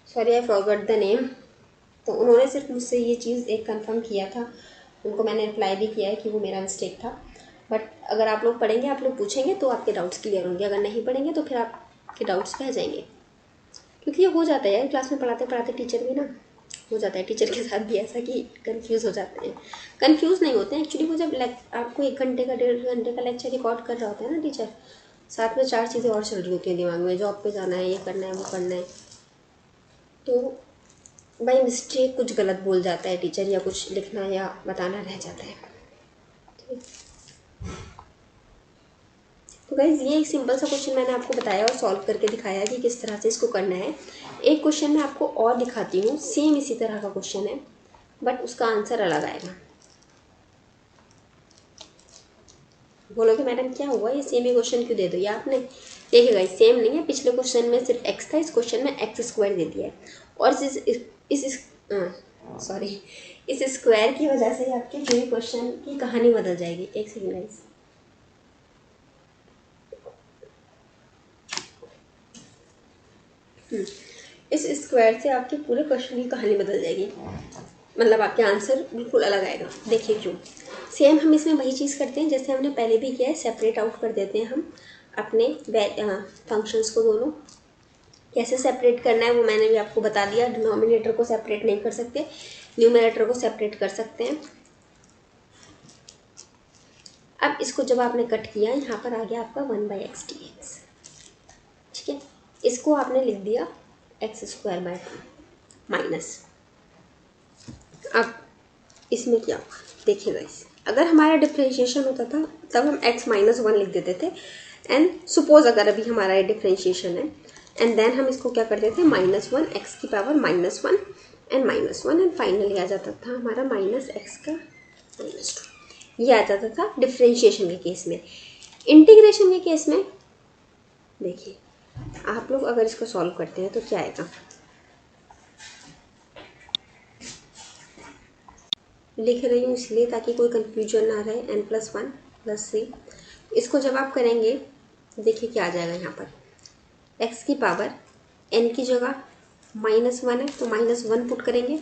sorry I forgot the name. तो उन्होंने सिर्फ मुझसे ये चीज़ एक कंफर्म किया था, उनको मैंने रिप्लाई भी किया है कि वो मेरा मिस्टेक था। बट अगर आप लोग पढ़ेंगे, आप लोग पूछेंगे तो आपके डाउट्स क्लियर होंगे, अगर नहीं पढ़ेंगे तो फिर आपके डाउट्स रह जाएंगे। क्योंकि ये हो जाता है यार, क्लास में पढ़ाते पढ़ाते टीचर भी ना हो जाता है, टीचर के साथ भी ऐसा कि कंफ्यूज हो जाते हैं। कंफ्यूज नहीं होते हैं एक्चुअली, वो जब आपको 1 घंटे का 1.5 घंटे का लेक्चर रिकॉर्ड कर रहा होता है ना टीचर, साथ में 4 चीज़ें और चल रही होती हैं दिमाग में, जॉब पे जाना है, ये करना है, वो करना है, तो बाई मिस्टेक कुछ गलत बोल जाता है टीचर, या कुछ लिखना या बताना रह जाता है। तो गाइज ये एक सिंपल सा क्वेश्चन मैंने आपको बताया और सॉल्व करके दिखाया कि किस तरह से इसको करना है। एक क्वेश्चन मैं आपको और दिखाती हूँ, सेम इसी तरह का क्वेश्चन है बट उसका आंसर अलग आएगा। बोलोगे मैडम क्या हुआ, ये सेम ही क्वेश्चन क्यों दे दो ये आपने। देखिए गाइज सेम नहीं है, पिछले क्वेश्चन में सिर्फ x था, इस क्वेश्चन में x² दे दिया है, और इस स्क्वायर की वजह से आपके पूरे क्वेश्चन की कहानी बदल जाएगी। एक सेकेंड गाइज, इस स्क्वायर से आपके पूरे क्वेश्चन की कहानी बदल जाएगी, मतलब आपके आंसर बिल्कुल अलग आएगा। देखिए क्यों। सेम हम इसमें वही चीज़ करते हैं जैसे हमने पहले भी किया है, सेपरेट आउट कर देते हैं हम अपने फंक्शंस को दोनों। कैसे सेपरेट करना है वो मैंने भी आपको बता दिया। डिनोमिनेटर को सेपरेट नहीं कर सकते, न्यूमरेटर को सेपरेट कर सकते हैं। अब इसको जब आपने कट किया, यहाँ पर आ गया आपका 1/x dx, ठीक है। इसको आपने लिख दिया x² माइनस। अब इसमें क्या हुआ देखिए गाइस, अगर हमारा डिफ्रेंशिएशन होता था तब हम x-1 लिख देते थे, एंड सपोज अगर अभी हमारा ये डिफ्रेंशिएशन है, एंड देन हम इसको क्या करते थे -1 x⁻⁻1 एंड -1, एंड फाइनली आ जाता था हमारा -x⁻²। ये आ जाता था डिफ्रेंशिएशन के केस में। इंटीग्रेशन के केस में देखिए, आप लोग अगर इसको सॉल्व करते हैं तो क्या आएगा, लिख रही हूँ इसलिए ताकि कोई कंफ्यूजन ना रहे। n+1 + 3, इसको जब आप करेंगे देखिए क्या आ जाएगा, यहाँ पर x की पावर n की जगह -1 है तो -1 पुट करेंगे।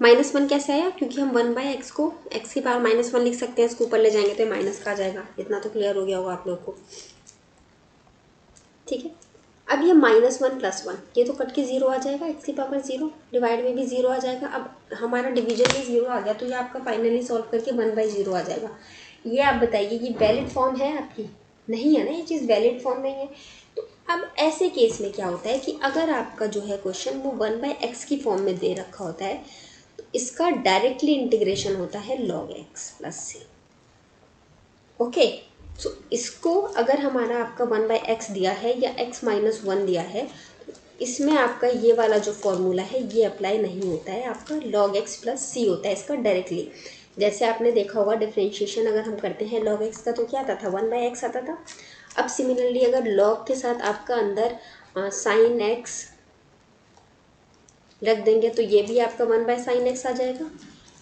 -1 कैसे आया, क्योंकि हम 1/x को x की पावर -1 लिख सकते हैं, इसको ऊपर ले जाएंगे तो माइनस का आ जाएगा। इतना तो क्लियर हो गया होगा आप लोग को, ठीक है। अब ये -1 + 1 ये तो कट के 0 आ जाएगा, x की पावर 0, डिवाइड में भी 0 आ जाएगा। अब हमारा डिवीजन में 0 आ गया तो ये आपका फाइनली सॉल्व करके 1/0 आ जाएगा। ये आप बताइए ये वैलिड फॉर्म है आपकी, नहीं है ना, ये चीज़ वैलिड फॉर्म नहीं है। तो अब ऐसे केस में क्या होता है कि अगर आपका जो है क्वेश्चन वो 1/x की फॉर्म में दे रखा होता है तो इसका डायरेक्टली इंटीग्रेशन होता है log x + c। ओके, तो इसको अगर हमारा आपका 1/x दिया है या x-1 दिया है, इसमें आपका ये वाला जो फॉर्मूला है ये अप्लाई नहीं होता है, आपका log x + c होता है इसका डायरेक्टली। जैसे आपने देखा होगा डिफ्रेंशिएशन अगर हम करते हैं log x का तो क्या आता था, 1/x आता था। अब सिमिलरली अगर log के साथ आपका अंदर sin x रख देंगे तो ये भी आपका 1/sin x आ जाएगा।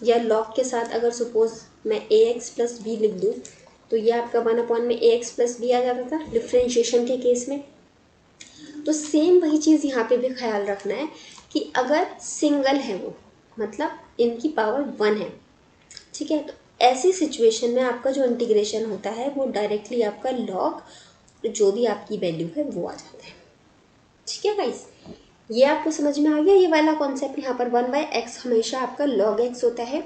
या log के साथ अगर सपोज मैं ax + b लिख दूँ तो ये आपका 1/ax + b आ जाता था डिफ्रेंशिएशन के केस में। तो सेम वही चीज़ यहाँ पे भी ख्याल रखना है कि अगर सिंगल है वो, मतलब इनकी पावर 1 है, ठीक है, तो ऐसी सिचुएशन में आपका जो इंटीग्रेशन होता है वो डायरेक्टली आपका log जो भी आपकी वैल्यू है वो आ जाता है। ठीक है गाइस, ये आपको समझ में आ गया ये वाला कॉन्सेप्ट। यहाँ पर 1/x हमेशा आपका log x होता है।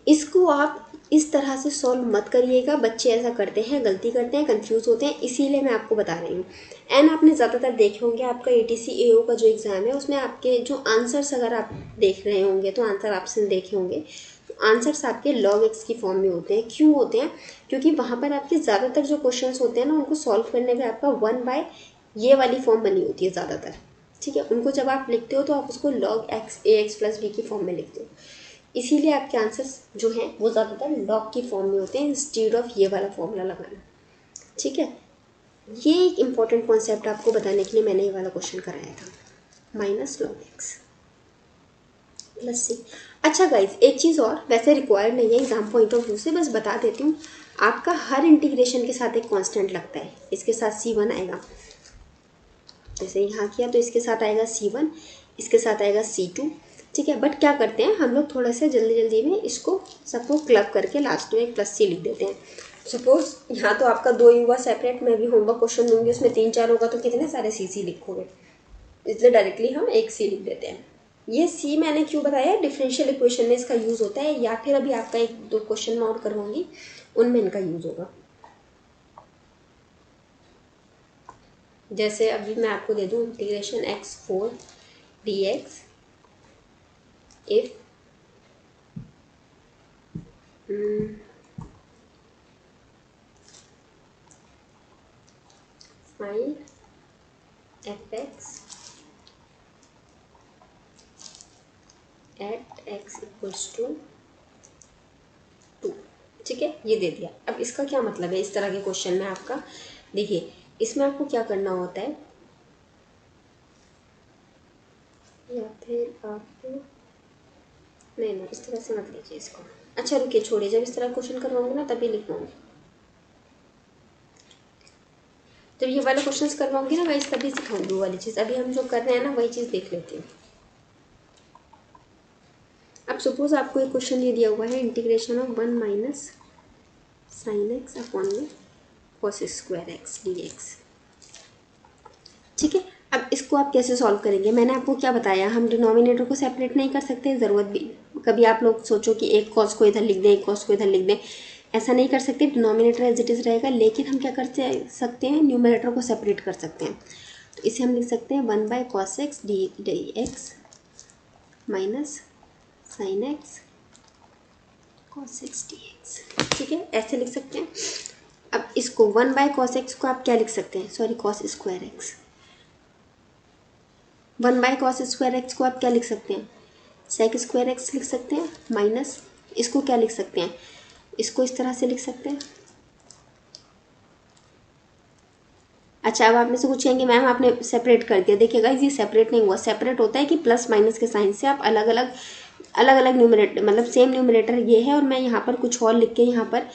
इसको आप इस तरह से सॉल्व मत करिएगा, बच्चे ऐसा करते हैं, गलती करते हैं, कंफ्यूज होते हैं, इसीलिए मैं आपको बता रही हूँ। एंड आपने ज़्यादातर देखे होंगे आपका ATC AO का जो एग्ज़ाम है उसमें आपके जो आंसर्स अगर आप देख रहे होंगे तो आंसर आपसे देखे होंगे तो आंसर्स आपके log x की फॉर्म में होते हैं। क्यों होते हैं, क्योंकि वहाँ पर आपके ज़्यादातर जो क्वेश्चन होते हैं ना उनको सॉल्व करने में आपका 1/ ये वाली फॉर्म बनी होती है ज़्यादातर, ठीक है। उनको जब आप लिखते हो तो आप उसको log x ax + b की फॉर्म में लिखते हो, इसीलिए आपके आंसर्स जो हैं वो ज़्यादातर log की फॉर्म में होते हैं इंस्टेड ऑफ ये वाला फॉर्मूला लगाना। ठीक है, ये एक इम्पॉर्टेंट कॉन्सेप्ट आपको बताने के लिए मैंने ये वाला क्वेश्चन कराया था, माइनस लॉग एक्स प्लस सी। अच्छा गाइज, एक चीज़ और, वैसे रिक्वायर्ड नहीं है एग्जाम पॉइंट ऑफ व्यू से, बस बता देती हूँ, आपका हर इंटीग्रेशन के साथ एक कांस्टेंट लगता है। इसके साथ C1 आएगा, जैसे यहाँ किया तो इसके साथ आएगा C1, इसके साथ आएगा C2, ठीक है। बट क्या करते हैं हम लोग, थोड़ा सा जल्दी जल्दी में इसको सबको क्लब करके लास्ट में एक प्लस सी लिख देते हैं। सपोज यहाँ तो आपका 2 ही हुआ सेपरेट, मैं भी होमवर्क क्वेश्चन दूंगी उसमें 3-4 होगा तो कितने सारे सी लिखोगे, इसलिए डायरेक्टली हम एक सी लिख देते हैं। ये सी मैंने क्यों बताया, डिफरेंशियल इक्वेशन में इसका यूज़ होता है, या फिर अभी आपका 1-2 क्वेश्चन मैं और करवाऊंगी उनमें इनका यूज़ होगा। जैसे अभी मैं आपको दे दूँ integration x4 dx if find fx at x equals to 2, ठीक है, ये दे दिया। अब इसका क्या मतलब है इस तरह के क्वेश्चन में आपका, देखिए इसमें आपको क्या करना होता है, या फिर आप नहीं इस तरह से मत लीजिए इसको। अच्छा रुकिए, छोड़िए, जब इस तरह क्वेश्चन करवाऊंगी ना तभी लिखवाऊंगी, जब ये वाले क्वेश्चंस करवाऊंगी ना गाइस तभी सिखाऊंगी वो वाली चीज़। अभी हम जो कर रहे हैं ना वही चीज़ देख लेते हैं। अब सपोज आपको एक क्वेश्चन ये दिया हुआ है, integration of 1 minus sine x upon में cos square x d x, ठीक है। अब इसको आप कैसे सॉल्व करेंगे, मैंने आपको क्या बताया, हम डिनोमिनेटर को सेपरेट नहीं कर सकते, ज़रूरत भी, कभी आप लोग सोचो कि एक कॉस को इधर लिख दें एक कॉस को इधर लिख दें, ऐसा नहीं कर सकते, डिनोमिनेटर एज इट इज़ रहेगा। लेकिन हम क्या कर सकते हैं, न्यूमरेटर को सेपरेट कर सकते हैं। तो इसे हम लिख सकते हैं 1 by cos x d x minus sine x cos x d x, ठीक है, ऐसे लिख सकते हैं। अब इसको 1 बाय कॉस एक्स को आप क्या लिख सकते हैं, sorry cos square x, 1 by cos square x को आप क्या लिख सकते हैं, सेक स्क्वायर एक्स लिख सकते हैं, माइनस इसको क्या लिख सकते हैं, इसको इस तरह से लिख सकते हैं। अच्छा, अब आप में से पूछेंगे मैम आपने सेपरेट कर दिया, देखिएगा ये सेपरेट नहीं हुआ, सेपरेट होता है कि प्लस माइनस के साइन से आप अलग अलग न्यूमरेटर, मतलब सेम न्यूमरेटर ये है और मैं यहाँ पर कुछ और लिख के यहाँ पर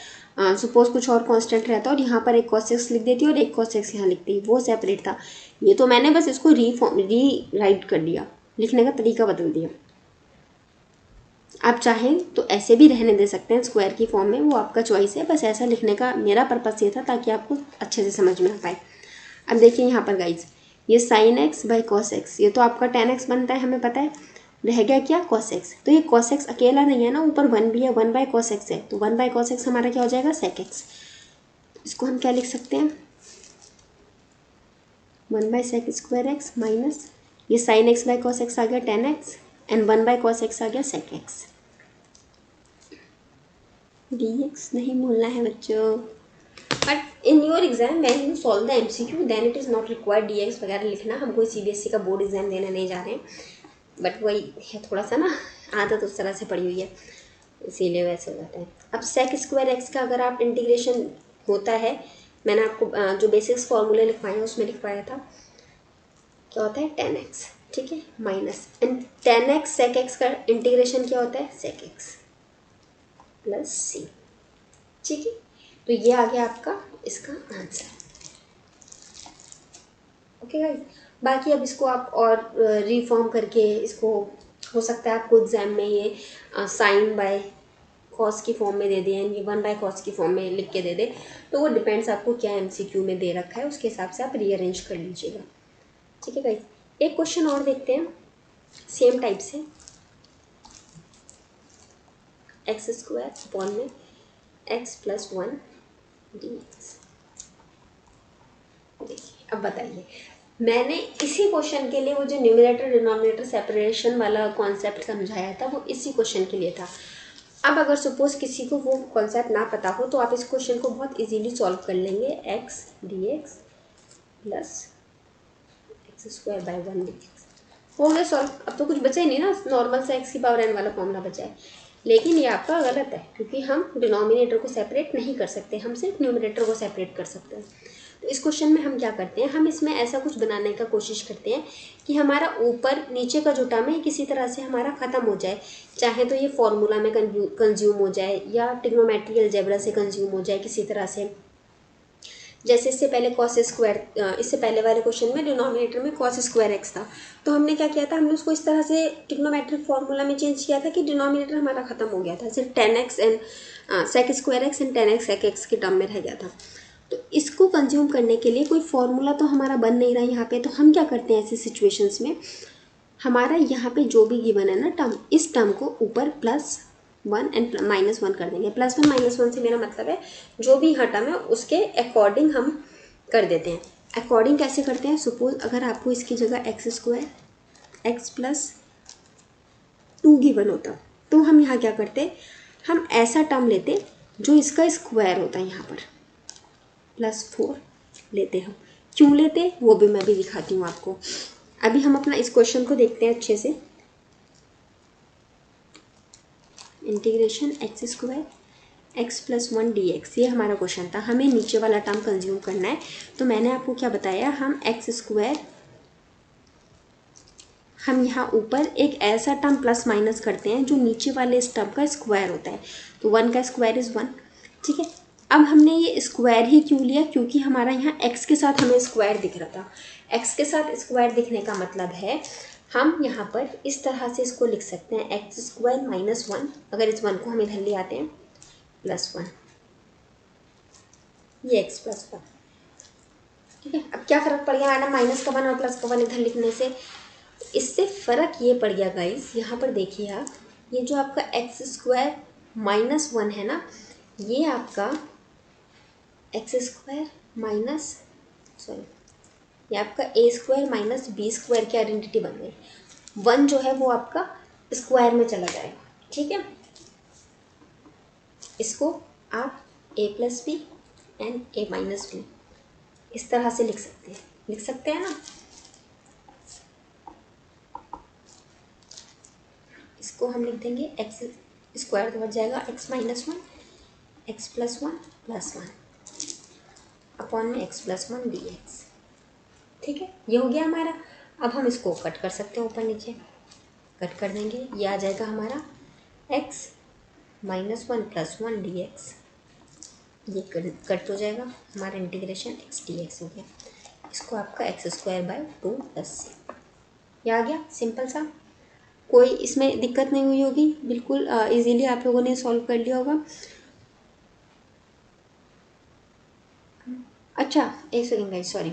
सपोज कुछ और कांस्टेंट रहता और यहाँ पर एक cos x लिख देती और एक cos x यहाँ लिखती, वो सेपरेट था। ये तो मैंने बस इसको रीराइट कर दिया, लिखने का तरीका बदल दिया। आप चाहें तो ऐसे भी रहने दे सकते हैं स्क्वायर की फॉर्म में, वो आपका चॉइस है, बस ऐसा लिखने का मेरा पर्पस ये था ताकि आपको अच्छे से समझ में आ पाए। अब देखिए यहाँ पर गाइज, ये sine x by cos x, ये तो आपका टेन एक्स बनता है, हमें पता है, रह गया क्या कॉस एक्स। तो ये कॉस एक्स अकेला नहीं है ना, ऊपर 1 भी है, 1 बाय कॉस एक्स है, तो 1 बाय कॉस एक्स हमारा क्या हो जाएगा, सेक एक्स। इसको हम क्या लिख सकते हैं, 1 by sec square x minus ये sine x by cos x आ गया 10x and 1 by cos x आ गया सेक एक्स dx। नहीं भूलना है बच्चों, but in your exam when you solve the MCQ then it is not required dx वगैरह लिखना। हम कोई सीबीएसई का बोर्ड एग्जाम देने नहीं जा रहे हैं, बट वही है थोड़ा सा ना आदत उस तरह से पड़ी हुई है, इसीलिए वैसे हो जाता है। अब सेक स्क्वायर एक्स का अगर आप इंटीग्रेशन होता है, मैंने आपको जो बेसिक्स फॉर्मूले लिखवाए हैं उसमें लिखवाया था, क्या होता है 10x, ठीक है, minus and 10x sec x का इंटीग्रेशन क्या होता है, सेक एक्स प्लस सी, ठीक है। तो ये आ गया आपका इसका आंसर, ओके गाइस। बाकी अब इसको आप और रिफॉर्म करके इसको, हो सकता है आपको एग्जाम में ये साइन बाय कॉस की फॉर्म में दे दें, ये 1 बाय कॉस की फॉर्म में लिख के दे दे, तो वो डिपेंड्स आपको क्या एमसीक्यू में दे रखा है, उसके हिसाब से आप रीअरेंज कर लीजिएगा, ठीक है गाइस। एक क्वेश्चन और देखते हैं सेम टाइप से, एक्स स्क्वायर अपॉन में एक्स प्लस 1 dx। देखिए अब बताइए, मैंने इसी क्वेश्चन के लिए वो जो न्यूमरेटर डिनोमिनेटर सेपरेशन वाला कॉन्सेप्ट समझाया था वो इसी क्वेश्चन के लिए था। अब अगर सपोज किसी को वो कॉन्सेप्ट ना पता हो तो आप इस क्वेश्चन को बहुत इजीली सॉल्व कर लेंगे, x d x plus x square by 1 D x, हो गया सॉल्व। अब तो कुछ बचा ही नहीं ना, नॉर्मल से एक्स की पावर एन वाला फॉर्मूला बचा है। लेकिन ये आपका गलत है क्योंकि हम डिनोमिनेटर को सेपरेट नहीं कर सकते, हम सिर्फ न्यूमरेटर को सेपरेट कर सकते हैं। तो इस क्वेश्चन में हम क्या करते हैं, हम इसमें ऐसा कुछ बनाने का कोशिश करते हैं कि हमारा ऊपर नीचे का जो टर्म है किसी तरह से हमारा ख़त्म हो जाए, चाहे तो ये फॉर्मूला में कंज्यूम हो जाए या ट्रिग्नोमेट्रिक अलजेब्रा से कंज्यूम हो जाए किसी तरह से। जैसे इससे पहले कॉस स्क्वायर, इससे पहले वाले क्वेश्चन में डिनोमिनेटर में कॉस स्क्वायर एक्स था, तो हमने क्या किया था, हमने उसको इस तरह से ट्रिग्नोमेट्रिक फॉर्मूला में चेंज किया था कि डिनोमिनेटर हमारा खत्म हो गया था, सिर्फ 10x and sec square x and 10x sec x के टर्म में रह गया था। तो इसको कंज्यूम करने के लिए कोई फॉर्मूला तो हमारा बन नहीं रहा यहाँ पे, तो हम क्या करते हैं ऐसी सिचुएशंस में, हमारा यहाँ पे जो भी गिवन है ना टर्म, इस टर्म को ऊपर +1 एंड -1 कर देंगे। +1 -1 से मेरा मतलब है जो भी यहाँ टर्म है उसके अकॉर्डिंग हम कर देते हैं। अकॉर्डिंग कैसे करते हैं, सपोज अगर आपको इसकी जगह x² x+2 गिवन होता तो हम यहाँ क्या करते, हम ऐसा टर्म लेते जो इसका स्क्वायर होता है, यहाँ पर +4 लेते हम। क्यों लेते वो भी मैं भी दिखाती हूँ आपको। अभी हम अपना इस क्वेश्चन को देखते हैं अच्छे से। इंटीग्रेशन x² x+1 dx, ये हमारा क्वेश्चन था, हमें नीचे वाला टर्म कंज्यूम करना है। तो मैंने आपको क्या बताया, हम x², हम यहाँ ऊपर एक ऐसा टर्म प्लस माइनस करते हैं जो नीचे वाले इस टर्म का स्क्वायर होता है। तो 1 का स्क्वायर इज़ 1, ठीक है। अब हमने ये स्क्वायर ही क्यों लिया, क्योंकि हमारा यहाँ x के साथ हमें स्क्वायर दिख रहा था। x के साथ स्क्वायर दिखने का मतलब है हम यहाँ पर इस तरह से इसको लिख सकते हैं x² -1, अगर इस 1 को हम इधर ले आते हैं +1, ये x+1, ठीक है। अब क्या फ़र्क पड़ गया मैडम माइनस का 1 और प्लस का 1 इधर लिखने से, इससे फ़र्क ये पड़ गया गाइस, यहाँ पर देखिए आप, ये जो आपका x² -1 है ना, ये आपका x² माइनस ये आपका a² - b² की आइडेंटिटी बन गई। 1 जो है वो आपका स्क्वायर में चला जाएगा, ठीक है। इसको आप a+b एंड a-b इस तरह से लिख सकते हैं ना। इसको हम लिख देंगे x² तो बच जाएगा x-1 x+1 +1 अपॉन में x+1 dx, ठीक है। ये हो गया हमारा। अब हम इसको कट कर सकते हैं, ऊपर नीचे कट कर देंगे, ये आ जाएगा हमारा x-1 +1 dx, ये कट हो जाएगा, हमारा इंटीग्रेशन x dx हो गया। इसको आपका x²/2 +c, ये आ गया सिंपल सा। कोई इसमें दिक्कत नहीं हुई होगी, बिल्कुल इजीली आप लोगों ने सॉल्व कर लिया होगा। अच्छा एक सेकेंड गाइस, सॉरी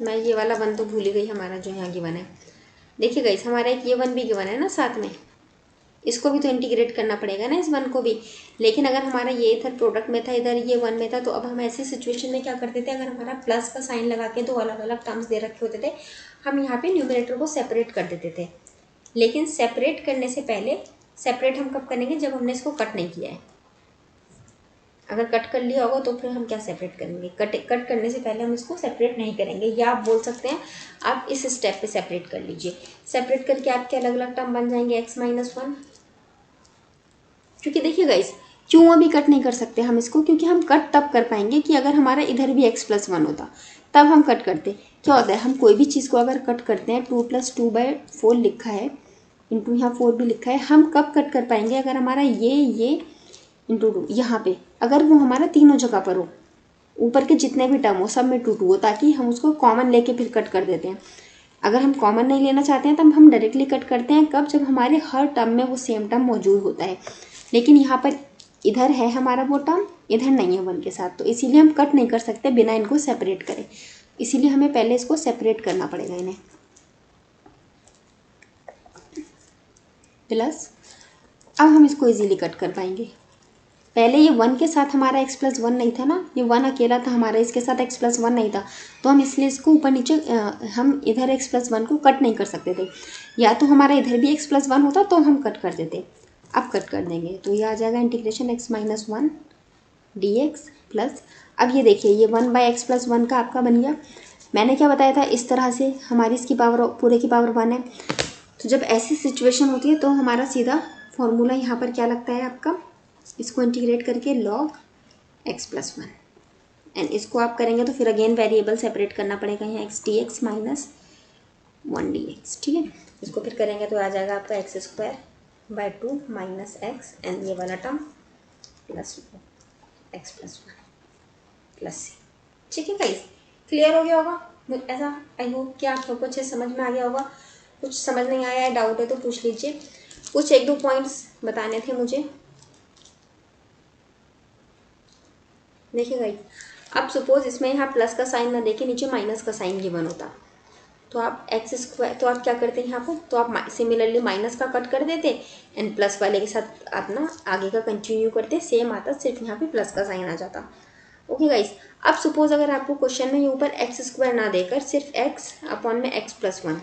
मैं ये वाला 1 तो भूल ही गई, हमारा जो यहाँ गिवन है। देखिए गाइस, हमारा एक ये 1 भी गिवन है ना साथ में, इसको भी तो इंटीग्रेट करना पड़ेगा ना इस 1 को भी। लेकिन अगर हमारा ये इधर प्रोडक्ट में था, इधर ये 1 में था, तो अब हम ऐसी सिचुएशन में क्या करते थे, अगर हमारा प्लस का साइन लगा के 2 अलग अलग टर्म्स दे रखे होते थे, हम यहाँ पे न्यूमरेटर को सेपरेट कर देते थे। लेकिन सेपरेट करने से पहले, सेपरेट हम कब करेंगे, जब हमने इसको कट नहीं किया है। अगर कट कर लिया होगा तो फिर हम क्या सेपरेट करेंगे, कट करने से पहले हम इसको सेपरेट नहीं करेंगे, या आप बोल सकते हैं आप इस स्टेप पे सेपरेट कर लीजिए। सेपरेट करके आपके अलग अलग टर्म बन जाएंगे x-1, क्योंकि देखिए गाइस, क्यों अभी कट नहीं कर सकते हम इसको, क्योंकि हम कट तब कर पाएंगे कि अगर हमारा इधर भी x+1 होता, तब हम कट करते। क्या होता है, हम कोई भी चीज़ को अगर कट करते हैं, 2 + 2/4 लिखा है, इंटू यहाँ 4 भी लिखा है, हम कब कट कर पाएंगे, अगर हमारा ये इंटू 2 यहाँ पे, अगर वो हमारा तीनों जगह पर हो, ऊपर के जितने भी टर्म हो सब में 2 हो, ताकि हम उसको कॉमन लेके फिर कट कर देते हैं। अगर हम कॉमन नहीं लेना चाहते हैं तब हम डायरेक्टली कट करते हैं, कब, जब हमारे हर टर्म में वो सेम टर्म मौजूद होता है। लेकिन यहाँ पर इधर है हमारा वो टर्म, इधर नहीं है 1 के साथ, तो इसीलिए हम कट नहीं कर सकते बिना इनको सेपरेट करें, इसीलिए हमें पहले इसको सेपरेट करना पड़ेगा इन्हें। प्लस अब हम इसको इजीली कट कर पाएंगे। पहले ये 1 के साथ हमारा x+1 नहीं था ना, ये 1 अकेला था हमारा, इसके साथ x+1 नहीं था, तो हम इसलिए इसको ऊपर नीचे हम इधर x+1 को कट नहीं कर सकते थे। या तो हमारा इधर भी x+1 होता तो हम कट कर देते, अब कट कर देंगे, तो ये आ जाएगा इंटीग्रेशन x-1 dx प्लस, अब ये देखिए ये 1/x+1 का आपका बन गया। मैंने क्या बताया था, इस तरह से हमारी इसकी पावर पूरे की पावर 1 है, तो जब ऐसी सिचुएशन होती है तो हमारा सीधा फॉर्मूला यहाँ पर क्या लगता है आपका, इसको इंटीग्रेट करके log x+1, एंड इसको आप करेंगे तो फिर अगेन वेरिएबल सेपरेट करना पड़ेगा यहाँ x dx माइनस 1 dx, ठीक है। इसको फिर करेंगे तो आ जाएगा आपका x² माइनस एक्स एंड ये वाला टर्म प्लस x+1 प्लस सी, ठीक है गाइस। क्लियर हो गया होगा ऐसा, आई होप कि आप लोग को अच्छे समझ में आ गया होगा। कुछ समझ नहीं आया है, डाउट है तो पूछ लीजिए। कुछ 1-2 पॉइंट्स बताने थे मुझे। देखिए गाइस, अब सपोज इसमें यहाँ प्लस का साइन ना देके नीचे माइनस का साइन गिवन होता, तो आप x², तो आप क्या करते हैं यहाँ पर, तो आप सिमिलरली माइनस का कट कर देते एंड प्लस वाले के साथ आप ना आगे का कंटिन्यू करते, सेम आता, सिर्फ यहाँ पे प्लस का साइन आ जाता। ओके गाइस, अब सपोज अगर आपको क्वेश्चन में ये ऊपर x² ना देकर सिर्फ x/x+1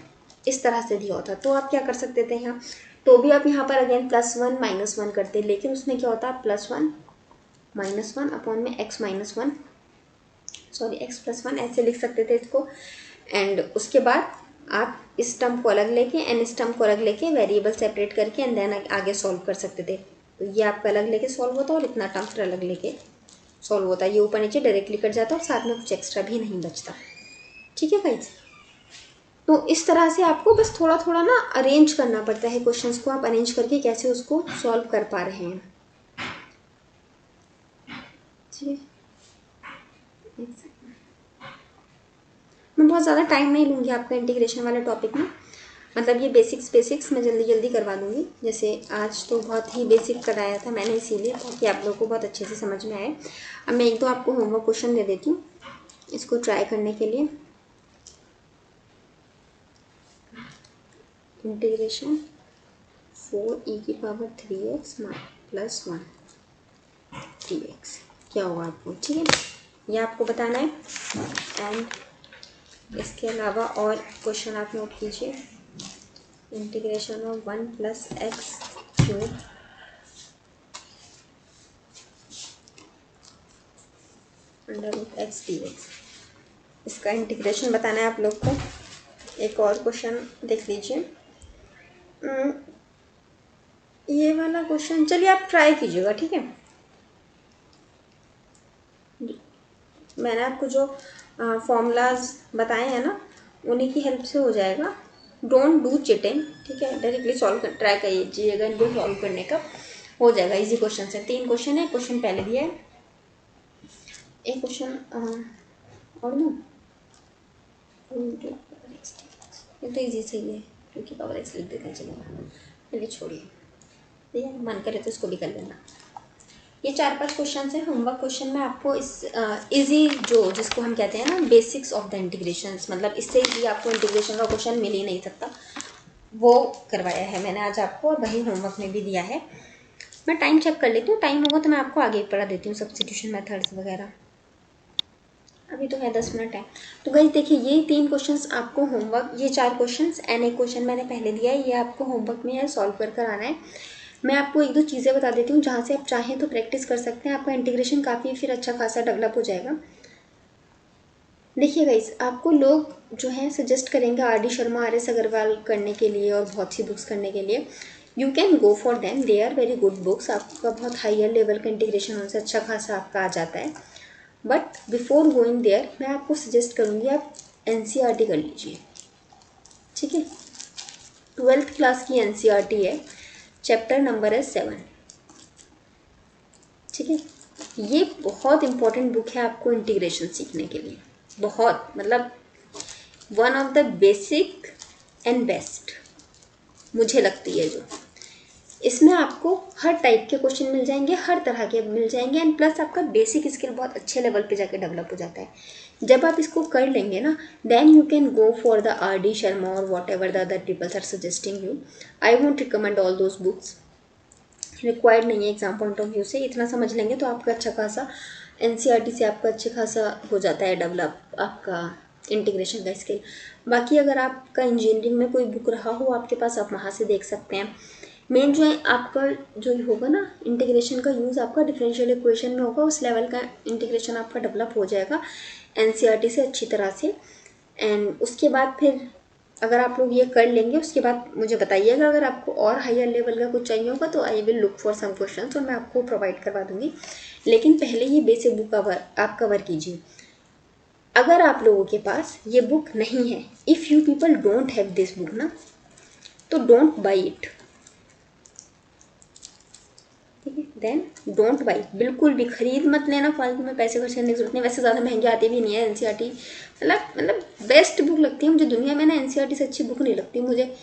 इस तरह से दिया होता, तो आप क्या कर सकते थे यहाँ, तो भी आप यहाँ पर अगेन +1 -1 करते, लेकिन उसमें क्या होता, +1 -1 x-1, सॉरी x+1 ऐसे लिख सकते थे इसको। एंड उसके बाद आप इस टर्म को अलग लेके एंड इस टर्म को अलग लेके वेरिएबल सेपरेट करके एंड देन आगे सॉल्व कर सकते थे। तो ये आपका अलग लेके सॉल्व होता और इतना टर्म फिर अलग लेके सॉल्व होता है। ये ऊपर नीचे डायरेक्टली कट जाता और साथ में कुछ एक्स्ट्रा भी नहीं बचता, ठीक है गाइस। तो इस तरह से आपको बस थोड़ा थोड़ा ना अरेंज करना पड़ता है क्वेश्चंस को, आप अरेंज करके कैसे उसको सॉल्व कर पा रहे हैं, ठीक है। मैं बहुत ज़्यादा टाइम नहीं लूँगी आपका इंटीग्रेशन वाले टॉपिक में, मतलब ये बेसिक्स मैं जल्दी जल्दी करवा दूँगी। जैसे आज तो बहुत ही बेसिक कराया था मैंने, इसीलिए ताकि आप लोगों को बहुत अच्छे से समझ में आए। अब मैं 1-2 आपको होमवर्क क्वेश्चन दे देती हूँ इसको ट्राई करने के लिए। इंटीग्रेशन 4e⁻³ + 1 dx क्या होगा आपको, ठीक है, ये आपको बताना है। एंड इसके अलावा और क्वेश्चन आप नोट कीजिए। Integration of 1 + x³ √x dx, इसका इंटीग्रेशन बताना है आप लोग को। एक और क्वेश्चन देख लीजिए, ये वाला क्वेश्चन चलिए आप ट्राई कीजिएगा, ठीक है। मैंने आपको जो फॉर्मूलाज बताए हैं ना, उन्हीं की हेल्प से हो जाएगा। डोंट डू चिटिंग, ठीक है, डायरेक्टली सॉल्व कर ट्राई कीजिएगा इनको सॉल्व करने का, हो जाएगा। इजी क्वेश्चन है, 3 क्वेश्चन है, क्वेश्चन पहले दिया है, एक क्वेश्चन और ना, ये तो इजी सही है क्योंकि पावर एक्स लिख देते हैं, चलेगा, चलिए छोड़िए, ठीक है, मन करे तो इसको भी कर लेना। ये 4-5 क्वेश्चन है होमवर्क क्वेश्चन में आपको इस इजी जो जिसको हम कहते हैं ना बेसिक्स ऑफ द इंटीग्रेशंस, मतलब इससे इजी आपको इंटीग्रेशन का क्वेश्चन मिल ही नहीं सकता, वो करवाया है मैंने आज आपको, और वही होमवर्क में भी दिया है। मैं टाइम चेक कर लेती हूँ, टाइम होगा तो मैं आपको आगे पढ़ा देती हूँ सब्स्टिट्यूशन मेथड्स वगैरह। अभी तो है 10 मिनट है। तो गाइस देखिए, ये 3 क्वेश्चंस आपको होमवर्क, ये 4 क्वेश्चंस एंड एक क्वेश्चन मैंने पहले दिया है, ये आपको होमवर्क में है सॉल्व कर आना है। मैं आपको 1-2 चीज़ें बता देती हूँ जहाँ से आप चाहें तो प्रैक्टिस कर सकते हैं, आपका इंटीग्रेशन काफ़ी फिर अच्छा खासा डेवलप हो जाएगा। देखिए गाइस, आपको लोग जो हैं सजेस्ट करेंगे RD शर्मा, RS अग्रवाल करने के लिए और बहुत सी बुक्स करने के लिए। You can go for them, they are very good books, आपका बहुत हायर लेवल का इंटीग्रेशन उनसे अच्छा खासा आपका आ जाता है। बट बिफोर गोइंग देयर मैं आपको सजेस्ट करूँगी आप NCERT कर लीजिए, ठीक है। 12th क्लास की NCERT है, चैप्टर नंबर है 7, ठीक है। ये बहुत इंपॉर्टेंट बुक है आपको इंटीग्रेशन सीखने के लिए, बहुत, मतलब one of the basic and best मुझे लगती है। जो इसमें आपको हर टाइप के क्वेश्चन मिल जाएंगे, हर तरह के मिल जाएंगे, एंड प्लस आपका बेसिक स्किल बहुत अच्छे लेवल पे जाके डेवलप हो जाता है। जब आप इसको कर लेंगे ना, then you can go for the RD Sharma और whatever the other peoples are suggesting you. I won't recommend all those books, required नहीं है एग्जाम पॉइंट ऑफ व्यू से। इतना समझ लेंगे तो आपका अच्छा खासा NCERT से आपका अच्छा खासा हो जाता है डेवलप आपका इंटीग्रेशन का स्किल। बाकी अगर आपका इंजीनियरिंग में कोई बुक रहा हो आपके पास, आप वहाँ से देख सकते हैं। मेन जो है आपका जो होगा ना इंटीग्रेशन का यूज़ आपका डिफरेंशियल इक्वेशन में होगा, उस लेवल का इंटीग्रेशन आपका डेवलप हो जाएगा NCERT से अच्छी तरह से। एंड उसके बाद फिर अगर आप लोग ये कर लेंगे उसके बाद मुझे बताइएगा। अगर आपको और हायर लेवल का कुछ चाहिए होगा तो I will look for some question, तो मैं आपको प्रोवाइड करवा दूंगी। लेकिन पहले ये बेसिक बुक आप कवर कीजिए। अगर आप लोगों के पास ये बुक नहीं है, if you people don't have this book ना, तो डोंट बाई इट, ठीक है। देन डोंट बाई, बिल्कुल भी खरीद मत लेना, फालतू में पैसे खर्च करने की जरूरत नहीं। वैसे ज़्यादा महंगी आती भी नहीं है एनसीईआरटी, मतलब बेस्ट बुक लगती है मुझे दुनिया में ना। एनसीईआरटी से अच्छी बुक नहीं लगती मुझे।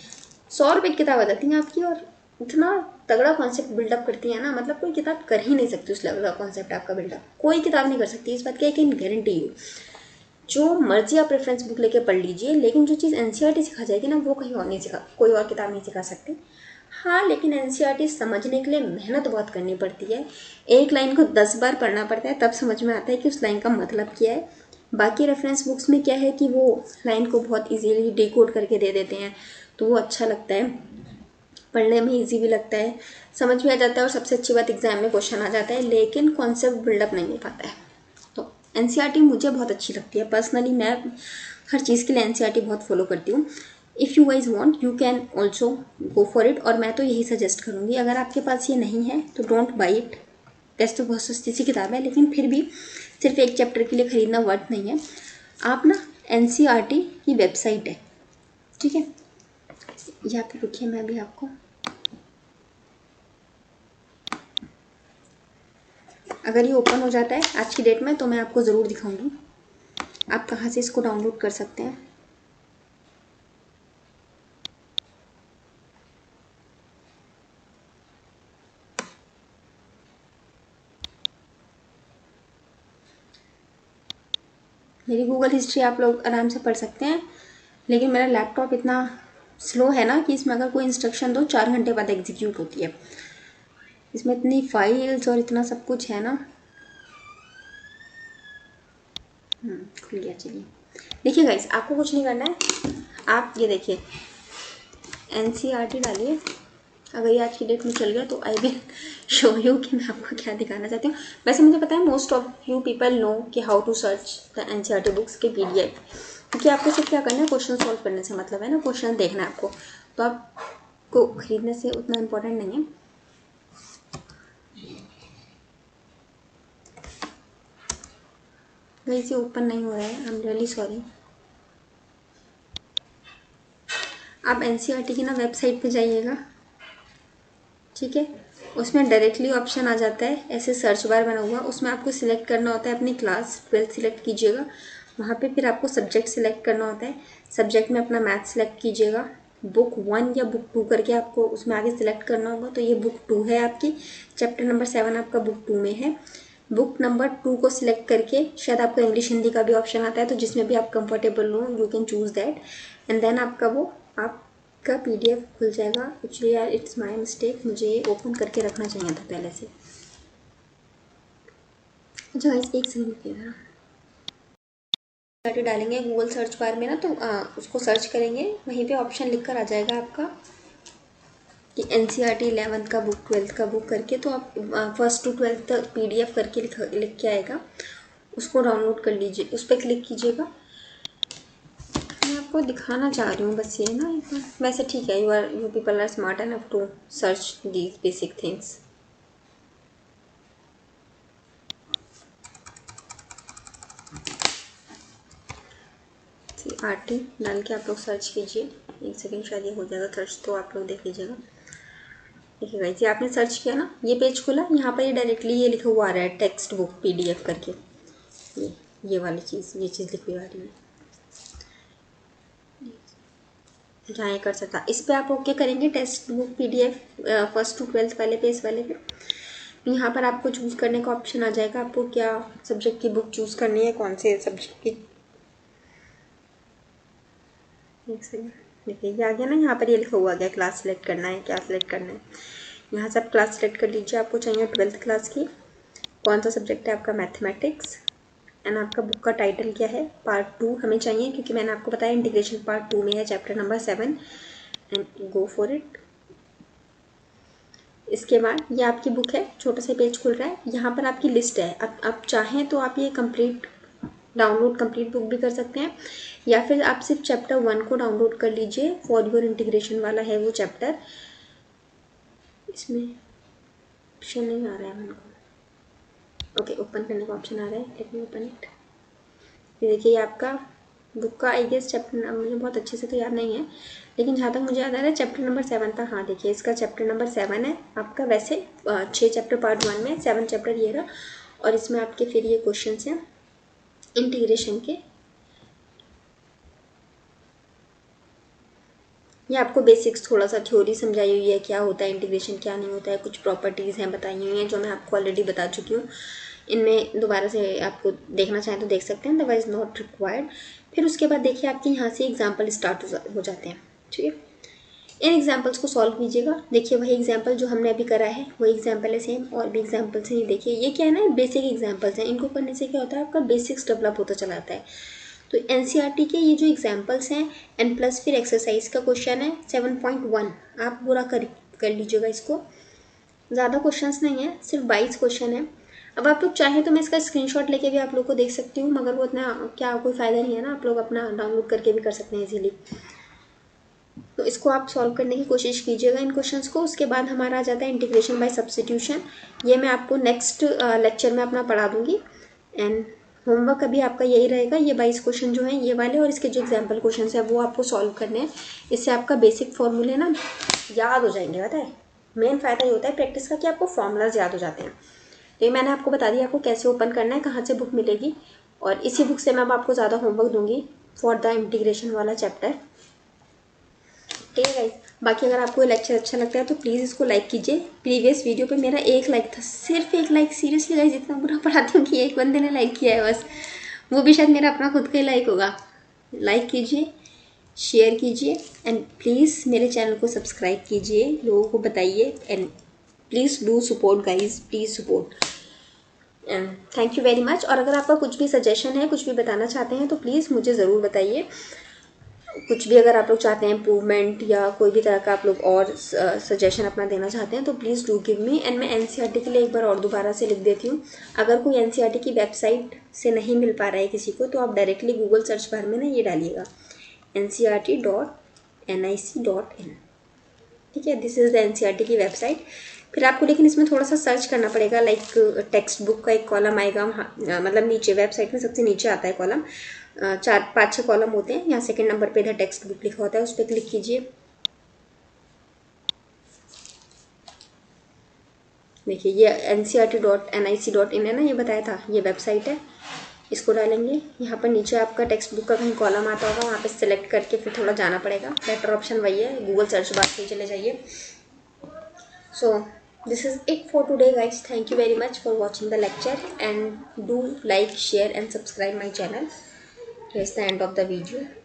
100 रुपये की किताब आ जाती है आपकी, और इतना तगड़ा कॉन्सेप्ट बिल्डअप करती है ना, मतलब कोई किताब कर ही नहीं सकती उस लेवल का कॉन्सेप्ट आपका बिल्डअप, कोई किताब नहीं कर सकती। इस बात की आई कैन गारंटी यू। जो मर्जी आप रेफरेंस बुक लेके पढ़ लीजिए, लेकिन जो चीज़ एनसीईआरटी सिखा जाएगी ना, वो कहीं और नहीं सिखा, कोई और किताब नहीं सिखा सकती। हाँ, लेकिन एनसीईआरटी समझने के लिए मेहनत बहुत करनी पड़ती है। एक लाइन को 10 बार पढ़ना पड़ता है, तब समझ में आता है कि उस लाइन का मतलब क्या है। बाकी रेफरेंस बुक्स में क्या है कि वो लाइन को बहुत इजीली डिकोड करके दे देते हैं, तो वो अच्छा लगता है, पढ़ने में इजी भी लगता है, समझ में आ जाता है, और सबसे अच्छी बात एग्जाम में क्वेश्चन आ जाता है, लेकिन कॉन्सेप्ट बिल्डअप नहीं हो पाता है। तो एनसीईआरटी मुझे बहुत अच्छी लगती है पर्सनली, मैं हर चीज़ के लिए एनसीईआरटी बहुत फॉलो करती हूँ। If you wise want you can also go for it, और मैं तो यही सजेस्ट करूँगी। अगर आपके पास ये नहीं है तो डोंट बाई इट। वैसे तो बहुत सस्ती सी किताब है, लेकिन फिर भी सिर्फ एक चैप्टर के लिए ख़रीदना वर्थ नहीं है। आप ना एनसीईआरटी की वेबसाइट है, ठीक है, यहाँ पे रुकिए, मैं भी आपको, अगर ये ओपन हो जाता है आज की डेट में तो मैं आपको ज़रूर दिखाऊंगी आप कहाँ से इसको डाउनलोड कर सकते हैं। मेरी गूगल हिस्ट्री आप लोग आराम से पढ़ सकते हैं, लेकिन मेरा लैपटॉप इतना स्लो है ना कि इसमें अगर कोई इंस्ट्रक्शन दो 4 घंटे बाद एग्जीक्यूट होती है। इसमें इतनी फाइल्स और इतना सब कुछ है ना। खुल गया, चलिए। देखिए गाइस, आपको कुछ नहीं करना है, आप ये देखिए एनसीईआरटी डालिए। अगर ये आज की डेट में चल गया तो आई विल शो यू कि मैं आपको क्या दिखाना चाहती हूँ। वैसे मुझे पता है most of you people know कि how to search the NCERT books के पीडीएफ, क्योंकि आपको सिर्फ क्या करना है, क्वेश्चन सॉल्व करने से मतलब है ना, क्वेश्चन देखना है आपको, तो आपको खरीदने से उतना इम्पोर्टेंट नहीं है। वैसे ओपन नहीं हो रहा है, आई एम रियली सॉरी। आप एनसीईआरटी की ना वेबसाइट पे जाइएगा, ठीक है, उसमें डायरेक्टली ऑप्शन आ जाता है, ऐसे सर्च बार बना हुआ, उसमें आपको सिलेक्ट करना होता है अपनी क्लास 12 सिलेक्ट कीजिएगा। वहाँ पे फिर आपको सब्जेक्ट सिलेक्ट करना होता है, सब्जेक्ट में अपना मैथ सिलेक्ट कीजिएगा, बुक 1 या बुक 2 करके आपको उसमें आगे सिलेक्ट करना होगा। तो ये बुक 2 है आपकी, चैप्टर नंबर 7 आपका बुक 2 में है। बुक नंबर 2 को सिलेक्ट करके शायद आपका इंग्लिश हिंदी का भी ऑप्शन आता है, तो जिसमें भी आप कंफर्टेबल हो you can choose that, and then आपका वो आपका पीडीएफ खुल जाएगा। एक्चुअली यार इट्स माय मिस्टेक, मुझे ओपन करके रखना चाहिए था पहले से। अच्छा गाइस, एक सेकंड रुकिएगा, डालेंगे गूगल सर्च बार में ना, तो उसको सर्च करेंगे, वहीं पे ऑप्शन लिख कर आ जाएगा आपका कि एनसीईआरटी 11th का बुक 12th का बुक करके, तो आप 1st to 12th तक पीडीएफ करके लिख के आएगा, उसको डाउनलोड कर लीजिए, उस पर क्लिक कीजिएगा। मैं आपको दिखाना चाह रही हूँ बस ये ना एक बार। वैसे ठीक है, you people are smart enough to search these basic things. RT डाल के आप लोग सर्च कीजिए, एक सेकेंड शायद ये हो जाएगा सर्च, तो आप लोग देख लीजिएगा। देखिए गाइस, ये आपने सर्च किया ना, ये पेज खुला, यहाँ पर ये डायरेक्टली ये लिखा हुआ आ रहा है टेक्स्ट बुक पीडीएफ करके, ये वाली चीज़, ये चीज़ लिखी हुई आ रही है, जहाँ ये कर सकता। इस पर आप ओके करेंगे, text book PDF 1st to 12th वाले पेज वाले पे। यहाँ पर आपको चूज़ करने का ऑप्शन आ जाएगा, आपको क्या सब्जेक्ट की बुक चूज़ करनी है, कौन से सब्जेक्ट की। एक सेकेंड, देखिए ये आ गया ना, यहाँ पर ये लिखा हुआ गया क्लास सेलेक्ट करना है, क्या सेलेक्ट करना है। यहाँ से आप क्लास सेलेक्ट कर लीजिए, आपको चाहिए 12th क्लास की, कौन सा सब्जेक्ट है आपका, मैथमेटिक्स, एंड आपका बुक का टाइटल क्या है, पार्ट 2 हमें चाहिए, क्योंकि मैंने आपको बताया इंटीग्रेशन पार्ट 2 में है, chapter number 7, and go for it. इसके बाद ये आपकी बुक है, छोटा सा पेज खुल रहा है, यहाँ पर आपकी लिस्ट है। अब आप चाहें तो आप ये कंप्लीट डाउनलोड कंप्लीट बुक भी कर सकते हैं, या फिर आप सिर्फ चैप्टर 1 को डाउनलोड कर लीजिए। फॉर योर इंटीग्रेशन वाला है वो चैप्टर। इसमें ऑप्शन नहीं आ रहा है मेरे को। ओके, ओपन करने का ऑप्शन आ रहा है, लेट मी ओपन इट। ये देखिए, ये आपका बुक का आई गेस चैप्टर मुझे बहुत अच्छे से तो याद नहीं है, लेकिन जहाँ तक मुझे याद आ रहा है चैप्टर नंबर 7 था। हाँ देखिए, इसका चैप्टर नंबर 7 है आपका। वैसे 6 चैप्टर पार्ट 1 में, 7 चैप्टर ये रहा। और इसमें आपके फिर ये क्वेश्चन हैं इंटीग्रेशन के। ये आपको बेसिक्स थोड़ा सा थ्योरी समझाई हुई है, क्या होता है इंटीग्रेशन, क्या नहीं होता है। कुछ प्रॉपर्टीज़ हैं बताई हुई हैं जो मैं आपको ऑलरेडी बता चुकी हूँ। इनमें दोबारा से आपको देखना चाहें तो देख सकते हैं, अदरवाइज नॉट रिक्वायर्ड। फिर उसके बाद देखिए आपके यहाँ से एग्जाम्पल स्टार्ट हो जाते हैं। ठीक है, इन एग्जाम्पल्स को सॉल्व कीजिएगा। देखिए वही एग्जाम्पल जो हमने अभी करा है वही एग्जाम्पल है सेम, और भी एग्जाम्पल्स हैं। देखिए ये क्या है ना, बेसिक एग्जाम्पल्स हैं। इनको करने से क्या होता है, आपका बेसिक्स डेवलप होता चला आता है। तो एनसीईआरटी के ये जो एग्जाम्पल्स हैं एंड प्लस फिर एक्सरसाइज का क्वेश्चन है 7.1, आप पूरा कर लीजिएगा इसको। ज़्यादा क्वेश्चंस नहीं है, सिर्फ 22 क्वेश्चन है। अब आप लोग चाहें तो मैं इसका स्क्रीनशॉट लेके भी आप लोग को देख सकती हूँ, मगर वो इतना क्या कोई फ़ायदा नहीं है ना, आप लोग अपना डाउनलोड करके भी कर सकते हैं इजीली। तो इसको आप सॉल्व करने की कोशिश कीजिएगा इन क्वेश्चंस को। उसके बाद हमारा आ जाता है इंटीग्रेशन बाय सब्स्टिट्यूशन। ये मैं आपको नेक्स्ट लेक्चर में अपना पढ़ा दूँगी। एंड होमवर्क अभी आपका यही रहेगा, ये 22 क्वेश्चन जो हैं ये वाले, और इसके जो एग्जाम्पल क्वेश्चन है वो आपको सॉल्व करने हैं। इससे आपका बेसिक फॉर्मूले ना याद हो जाएंगे। पता है, मेन फ़ायदा ये होता है प्रैक्टिस का कि आपको फॉर्मूलाज याद हो जाते हैं। तो ये मैंने आपको बता दिया आपको कैसे ओपन करना है, कहाँ से बुक मिलेगी, और इसी बुक से मैं अब आपको ज़्यादा होमवर्क दूंगी फॉर द इंटीग्रेशन वाला चैप्टर। ठीक है गाइस, बाकी अगर आपको लेक्चर अच्छा लगता है तो प्लीज़ इसको लाइक कीजिए। प्रीवियस वीडियो पे मेरा 1 लाइक था, सिर्फ 1 लाइक। सीरियसली गाइस, इतना बुरा पढ़ाती हूँ कि एक बंदे ने लाइक किया है बस, वो भी शायद मेरा अपना खुद का ही लाइक होगा। लाइक कीजिए, शेयर कीजिए, एंड प्लीज़ मेरे चैनल को सब्सक्राइब कीजिए, लोगों को बताइए, and please do support guys, please support. And thank you very much. और अगर आपका कुछ भी सजेशन है, कुछ भी बताना चाहते हैं तो प्लीज़ मुझे ज़रूर बताइए। कुछ भी अगर आप लोग चाहते हैं इम्प्रूवमेंट या कोई भी तरह का आप लोग और सजेशन अपना देना चाहते हैं तो please do give me. And मैं एनसीईआरटी के लिए एक बार और दोबारा से लिख देती हूँ। अगर कोई एनसीईआरटी की वेबसाइट से नहीं मिल पा रहा है किसी को, तो आप डायरेक्टली गूगल सर्च बार में ना ये डालिएगा ncrt.nic.in। ठीक है, दिस इज़ द एनसीईआरटी की वेबसाइट। फिर आपको लेकिन इसमें थोड़ा सा सर्च करना पड़ेगा, लाइक टेक्स्ट बुक का एक कॉलम आएगा, मतलब नीचे वेबसाइट में सबसे नीचे आता है कॉलम, 4-5-6 कॉलम होते हैं। यहाँ सेकंड नंबर पे इधर टेक्स्ट बुक लिखा होता है, उस पर क्लिक कीजिए। देखिए ये ncrt.nic.in है ना, ये बताया था, ये वेबसाइट है। इसको डालेंगे, यहाँ पर नीचे आपका टेक्स्ट बुक का कहीं कॉलम आता होगा, वहाँ पे सेलेक्ट करके फिर थोड़ा जाना पड़ेगा। बेटर ऑप्शन वही है, गूगल सर्च बार से चले जाइए। सो this is it for today guys. Thank you very much for watching the lecture, and do like, share and subscribe my channel. Here's the end of the video.